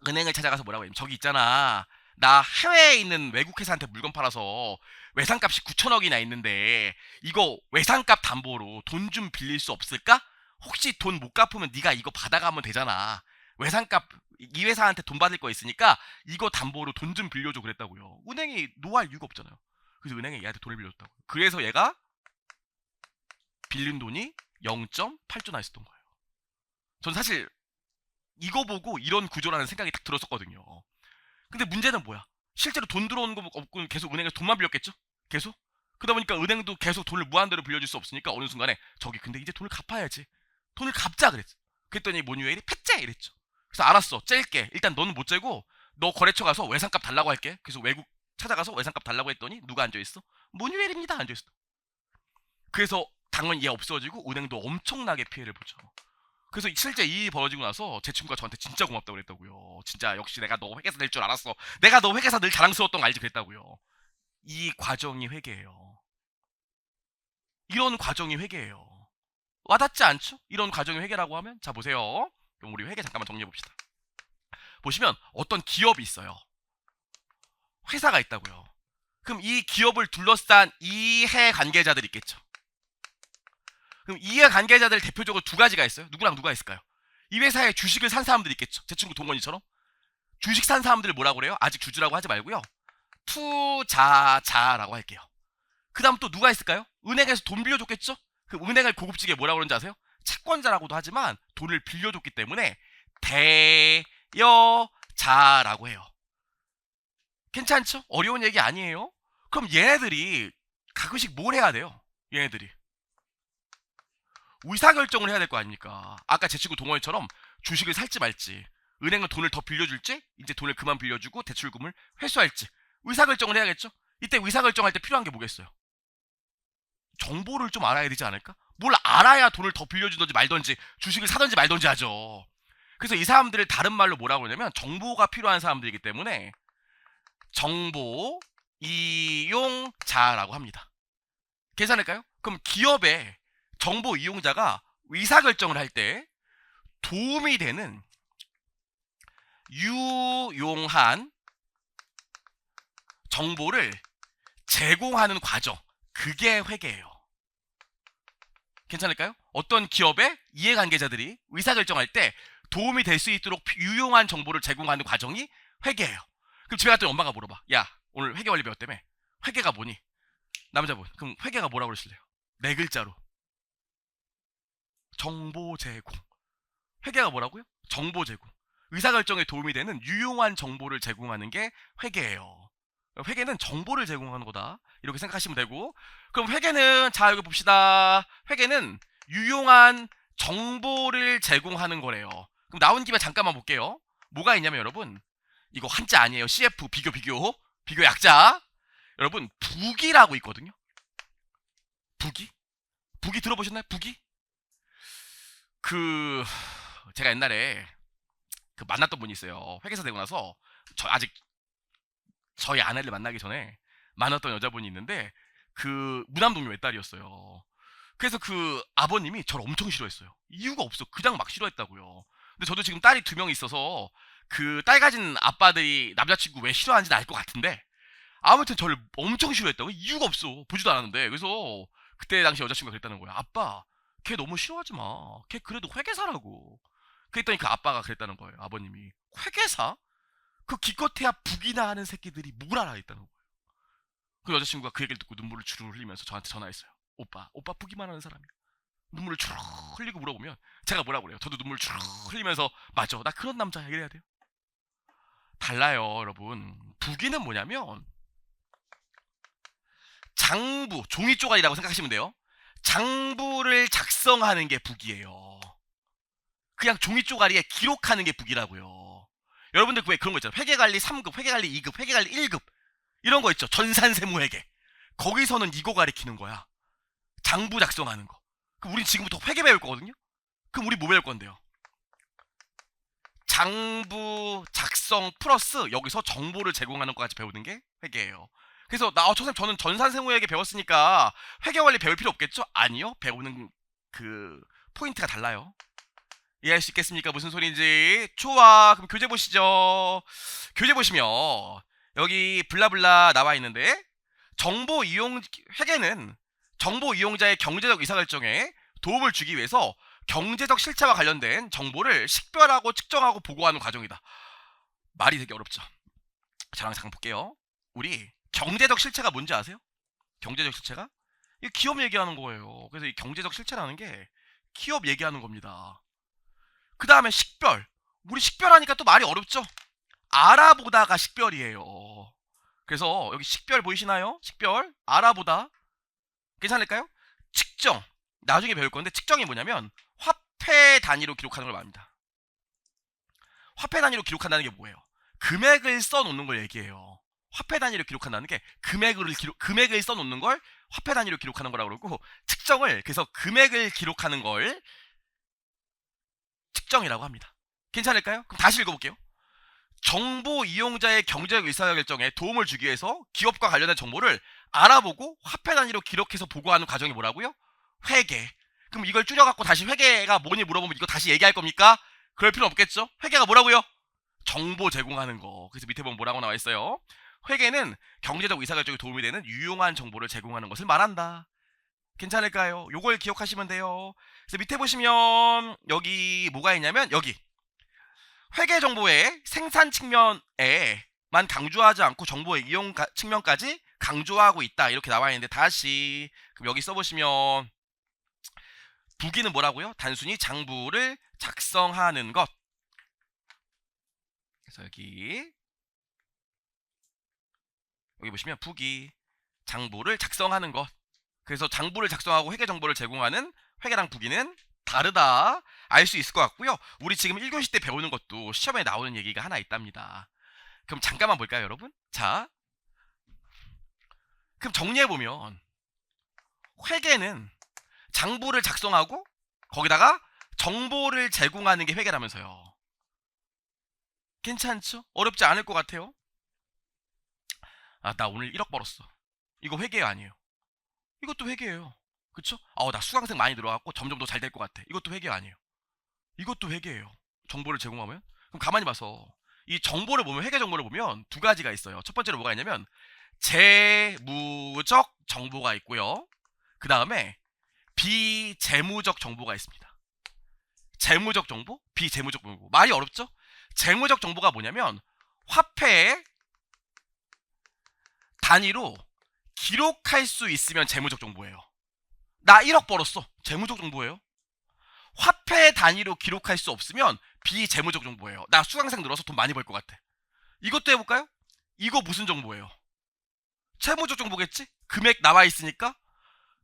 은행을 찾아가서 뭐라고 했냐면 저기 있잖아. 나 해외에 있는 외국 회사한테 물건 팔아서 외상값이 9천억이나 있는데 이거 외상값 담보로 돈 좀 빌릴 수 없을까? 혹시 돈 못 갚으면 네가 이거 받아가면 되잖아. 외상값 이 회사한테 돈 받을 거 있으니까 이거 담보로 돈 좀 빌려줘 그랬다고요. 은행이 노할 이유가 없잖아요. 그래서 은행에 얘한테 돈을 빌려줬다고. 그래서 얘가 빌린 돈이 0.8조나 있었던 거예요. 전 사실 이거 보고 이런 구조라는 생각이 딱 들었었거든요. 근데 문제는 뭐야? 실제로 돈 들어오는 거 없고 계속 은행에서 돈만 빌렸겠죠? 계속? 그러다 보니까 은행도 계속 돈을 무한대로 빌려줄 수 없으니까 어느 순간에 저기 근데 이제 돈을 갚아야지. 돈을 갚자 그랬어. 그랬더니 모뉴엘이 패째 이랬죠. 그래서 알았어. 짤게. 일단 너는 못 재고 너 거래처 가서 외상값 달라고 할게. 그래서 외국 찾아가서 외상값 달라고 했더니 누가 앉아있어? 모뉴엘입니다. 앉아있어. 그래서 당연히 얘 없어지고 은행도 엄청나게 피해를 보죠. 그래서 실제 이 일이 벌어지고 나서 제 친구가 저한테 진짜 고맙다고 그랬다고요. 진짜 역시 내가 너 회계사 될 줄 알았어. 내가 너 회계사 늘 자랑스러웠던 거 알지 그랬다고요. 이 과정이 회계예요. 이런 과정이 회계예요. 와닿지 않죠? 이런 과정이 회계라고 하면 자 보세요. 그럼 우리 회계 잠깐만 정리해 봅시다. 보시면 어떤 기업이 있어요. 회사가 있다고요. 그럼 이 기업을 둘러싼 이해 관계자들이 있겠죠. 그럼 이해 관계자들 대표적으로 두 가지가 있어요. 누구랑 누가 있을까요? 이 회사에 주식을 산 사람들이 있겠죠. 제 친구 동건이처럼. 주식 산 사람들을 뭐라고 그래요? 아직 주주라고 하지 말고요. 투자자라고 할게요. 그 다음 또 누가 있을까요? 은행에서 돈 빌려줬겠죠? 그 은행을 고급지게 뭐라고 그러는지 아세요? 채권자라고도 하지만 돈을 빌려줬기 때문에 대여자라고 해요. 괜찮죠? 어려운 얘기 아니에요? 그럼 얘네들이 가끔씩 뭘 해야 돼요? 얘네들이 의사결정을 해야 될 거 아닙니까? 아까 제 친구 동원이처럼 주식을 살지 말지, 은행은 돈을 더 빌려줄지, 이제 돈을 그만 빌려주고 대출금을 회수할지 의사결정을 해야겠죠? 이때 의사결정할 때 필요한 게 뭐겠어요? 정보를 좀 알아야 되지 않을까? 뭘 알아야 돈을 더 빌려주든지 말든지 주식을 사든지 말든지 하죠. 그래서 이 사람들을 다른 말로 뭐라고 그러냐면 정보가 필요한 사람들이기 때문에 정보 이용자라고 합니다. 괜찮을까요? 그럼 기업의 정보 이용자가 의사결정을 할 때 도움이 되는 유용한 정보를 제공하는 과정, 그게 회계예요. 괜찮을까요? 어떤 기업의 이해관계자들이 의사결정할 때 도움이 될 수 있도록 유용한 정보를 제공하는 과정이 회계예요. 그럼 집에 갔더니 엄마가 물어봐. 야, 오늘 회계 원리 배웠다며? 회계가 뭐니? 남자분, 그럼 회계가 뭐라고 그러실래요? 네 글자로. 정보 제공. 회계가 뭐라고요? 정보 제공. 의사결정에 도움이 되는 유용한 정보를 제공하는 게 회계예요. 회계는 정보를 제공하는 거다. 이렇게 생각하시면 되고, 그럼 회계는, 자, 여기 봅시다. 회계는 유용한 정보를 제공하는 거래요. 그럼 나온 김에 잠깐만 볼게요. 뭐가 있냐면 여러분, 이거 한자 아니에요. CF, 비교 약자. 여러분, 부기라고 있거든요. 부기 들어보셨나요? 부기? 제가 옛날에 만났던 분이 있어요. 회계사 되고 나서 아직 저희 아내를 만나기 전에 만났던 여자분이 있는데 무남동료 외딸이었어요. 그래서 아버님이 저를 엄청 싫어했어요. 이유가 없어. 그냥 막 싫어했다고요. 근데 저도 지금 딸이 2명 있어서 딸 가진 아빠들이 남자친구 왜 싫어하는지 알 것 같은데, 아무튼 저를 엄청 싫어했다고. 이유가 없어. 보지도 않았는데. 그래서 그때 당시 여자친구가 그랬다는 거야. 아빠, 걔 너무 싫어하지 마. 걔 그래도 회계사라고. 그랬더니 아빠가 그랬다는 거예요. 아버님이. 회계사? 기껏해야 북이나 하는 새끼들이 뭘 알아 있다는 거예요. 그 여자친구가 그 얘기를 듣고 눈물을 주르르 흘리면서 저한테 전화했어요. 오빠 북이만 하는 사람이야. 눈물을 주르르 흘리고 물어보면 제가 뭐라고 그래요. 저도 눈물 주르르 흘리면서 맞아, 나 그런 남자야. 이래야 돼요. 달라요, 여러분. 북이는 뭐냐면 장부, 종이 쪼가리라고 생각하시면 돼요. 장부를 작성하는 게 북이에요. 그냥 종이 쪼가리에 기록하는 게 북이라고요. 여러분들 왜 그런 거 있잖아요. 회계관리 3급, 회계관리 2급, 회계관리 1급 이런 거 있죠. 전산세무회계. 거기서는 이거 가리키는 거야. 장부 작성하는 거. 그럼 우린 지금부터 회계 배울 거거든요. 그럼 우리 뭐 배울 건데요? 장부 작성 플러스 여기서 정보를 제공하는 것까지 배우는 게 회계예요. 그래서 선생님 저는 전산세무회계 배웠으니까 회계관리 배울 필요 없겠죠? 아니요. 배우는 포인트가 달라요. 이해할 수 있겠습니까? 무슨 소리인지. 좋아. 그럼 교재 보시죠. 교재 보시면 여기 블라블라 나와 있는데, 회계는 정보 이용자의 경제적 의사결정에 도움을 주기 위해서 경제적 실체와 관련된 정보를 식별하고 측정하고 보고하는 과정이다. 말이 되게 어렵죠. 저랑 잠깐 볼게요. 우리 경제적 실체가 뭔지 아세요? 경제적 실체가? 이 기업 얘기하는 거예요. 그래서 이 경제적 실체라는 게 기업 얘기하는 겁니다. 그 다음에 식별. 우리 식별하니까 또 말이 어렵죠? 알아보다가 식별이에요. 그래서 여기 식별 보이시나요? 식별, 알아보다. 괜찮을까요? 측정. 나중에 배울 건데, 측정이 뭐냐면 화폐 단위로 기록하는 걸 말합니다. 화폐 단위로 기록한다는 게 뭐예요? 금액을 써놓는 걸 얘기해요. 화폐 단위로 기록한다는 게 금액을 써놓는 걸 화폐 단위로 기록하는 거라고 그러고, 측정을, 그래서 금액을 기록하는 걸 측정이라고 합니다. 괜찮을까요? 그럼 다시 읽어볼게요. 정보 이용자의 경제적 의사결정에 도움을 주기 위해서 기업과 관련된 정보를 알아보고 화폐 단위로 기록해서 보고하는 과정이 뭐라고요? 회계. 그럼 이걸 줄여갖고 다시 회계가 뭐니 물어보면 이거 다시 얘기할 겁니까? 그럴 필요 없겠죠? 회계가 뭐라고요? 정보 제공하는 거. 그래서 밑에 보면 뭐라고 나와 있어요? 회계는 경제적 의사결정에 도움이 되는 유용한 정보를 제공하는 것을 말한다. 괜찮을까요? 요걸 기억하시면 돼요. 그래서 밑에 보시면 여기 뭐가 있냐면, 여기 회계 정보의 생산 측면에만 강조하지 않고 정보의 이용 측면까지 강조하고 있다. 이렇게 나와 있는데, 다시 그럼 여기 써보시면 부기는 뭐라고요? 단순히 장부를 작성하는 것. 그래서 여기 보시면 부기, 장부를 작성하는 것. 그래서 장부를 작성하고 회계 정보를 제공하는 회계랑 부기는 다르다. 알 수 있을 것 같고요. 우리 지금 1교시 때 배우는 것도 시험에 나오는 얘기가 하나 있답니다. 그럼 잠깐만 볼까요, 여러분? 자, 그럼 정리해보면 회계는 장부를 작성하고 거기다가 정보를 제공하는 게 회계라면서요. 괜찮죠? 어렵지 않을 것 같아요. 나 오늘 1억 벌었어. 이거 회계 아니에요. 이것도 회계예요. 그쵸? 나 수강생 많이 늘어갖고 점점 더 잘 될 것 같아. 이것도 회계 아니에요. 이것도 회계예요. 정보를 제공하면. 그럼 가만히 봐서 이 정보를 보면, 회계 정보를 보면 두 가지가 있어요. 첫 번째로 뭐가 있냐면 재무적 정보가 있고요. 그 다음에 비재무적 정보가 있습니다. 재무적 정보, 비재무적 정보. 말이 어렵죠? 재무적 정보가 뭐냐면 화폐 단위로 기록할 수 있으면 재무적 정보예요. 나 1억 벌었어. 재무적 정보예요. 화폐 단위로 기록할 수 없으면 비재무적 정보예요. 나 수강생 늘어서 돈 많이 벌 것 같아. 이것도 해볼까요? 이거 무슨 정보예요? 채무적 정보겠지? 금액 나와 있으니까.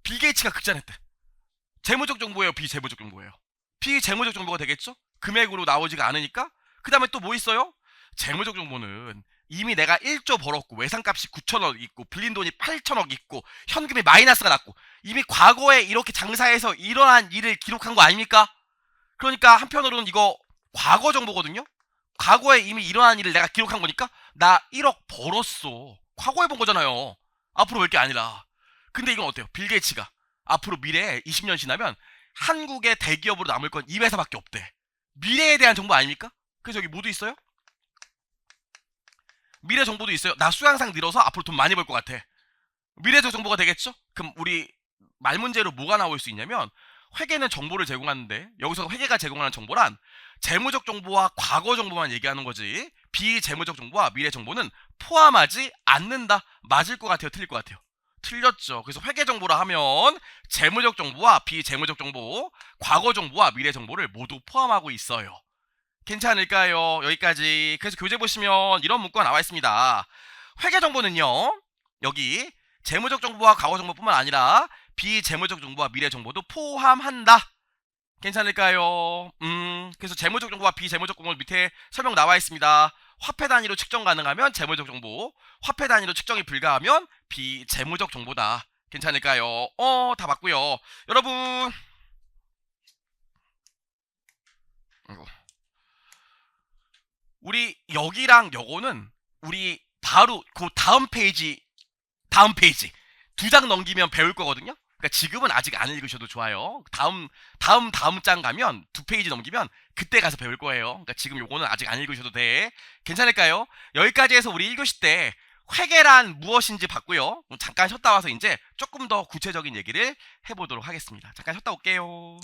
빌 게이츠가 극찬했대. 재무적 정보예요, 비재무적 정보예요? 비재무적 정보가 되겠죠? 금액으로 나오지가 않으니까. 그 다음에 또 뭐 있어요? 재무적 정보는 이미 내가 1조 벌었고 외상값이 9천억 있고 빌린 돈이 8천억 있고 현금이 마이너스가 났고 이미 과거에 이렇게 장사해서 일어난 일을 기록한 거 아닙니까? 그러니까 한편으로는 이거 과거 정보거든요? 과거에 이미 일어난 일을 내가 기록한 거니까 나 1억 벌었어. 과거에 본 거잖아요. 앞으로 볼 게 아니라. 근데 이건 어때요? 빌 게이츠가 앞으로 미래에 20년 지나면 한국의 대기업으로 남을 건 이 회사밖에 없대. 미래에 대한 정보 아닙니까? 그래서 여기 뭐도 있어요? 미래 정보도 있어요. 나 수강생 늘어서 앞으로 돈 많이 벌 것 같아. 미래적 정보가 되겠죠? 그럼 우리 말 문제로 뭐가 나올 수 있냐면 회계는 정보를 제공하는데 여기서 회계가 제공하는 정보란 재무적 정보와 과거 정보만 얘기하는 거지 비재무적 정보와 미래 정보는 포함하지 않는다. 맞을 것 같아요? 틀릴 것 같아요? 틀렸죠. 그래서 회계 정보라 하면 재무적 정보와 비재무적 정보, 과거 정보와 미래 정보를 모두 포함하고 있어요. 괜찮을까요? 여기까지. 그래서 교재 보시면 이런 문구가 나와 있습니다. 회계 정보는요, 여기 재무적 정보와 과거 정보뿐만 아니라 비재무적 정보와 미래 정보도 포함한다. 괜찮을까요? 그래서 재무적 정보와 비재무적 정보 밑에 설명 나와 있습니다. 화폐 단위로 측정 가능하면 재무적 정보, 화폐 단위로 측정이 불가하면 비재무적 정보다. 괜찮을까요? 다 맞고요. 여러분, 우리 여기랑 요거는 우리 바로 그 다음 페이지 두 장 넘기면 배울 거거든요. 그러니까 지금은 아직 안 읽으셔도 좋아요. 다음 장 가면 두 페이지 넘기면 그때 가서 배울 거예요. 그러니까 지금 요거는 아직 안 읽으셔도 돼. 괜찮을까요? 여기까지 해서 우리 1교시 때 회계란 무엇인지 봤고요. 잠깐 쉬었다 와서 이제 조금 더 구체적인 얘기를 해보도록 하겠습니다. 잠깐 쉬었다 올게요.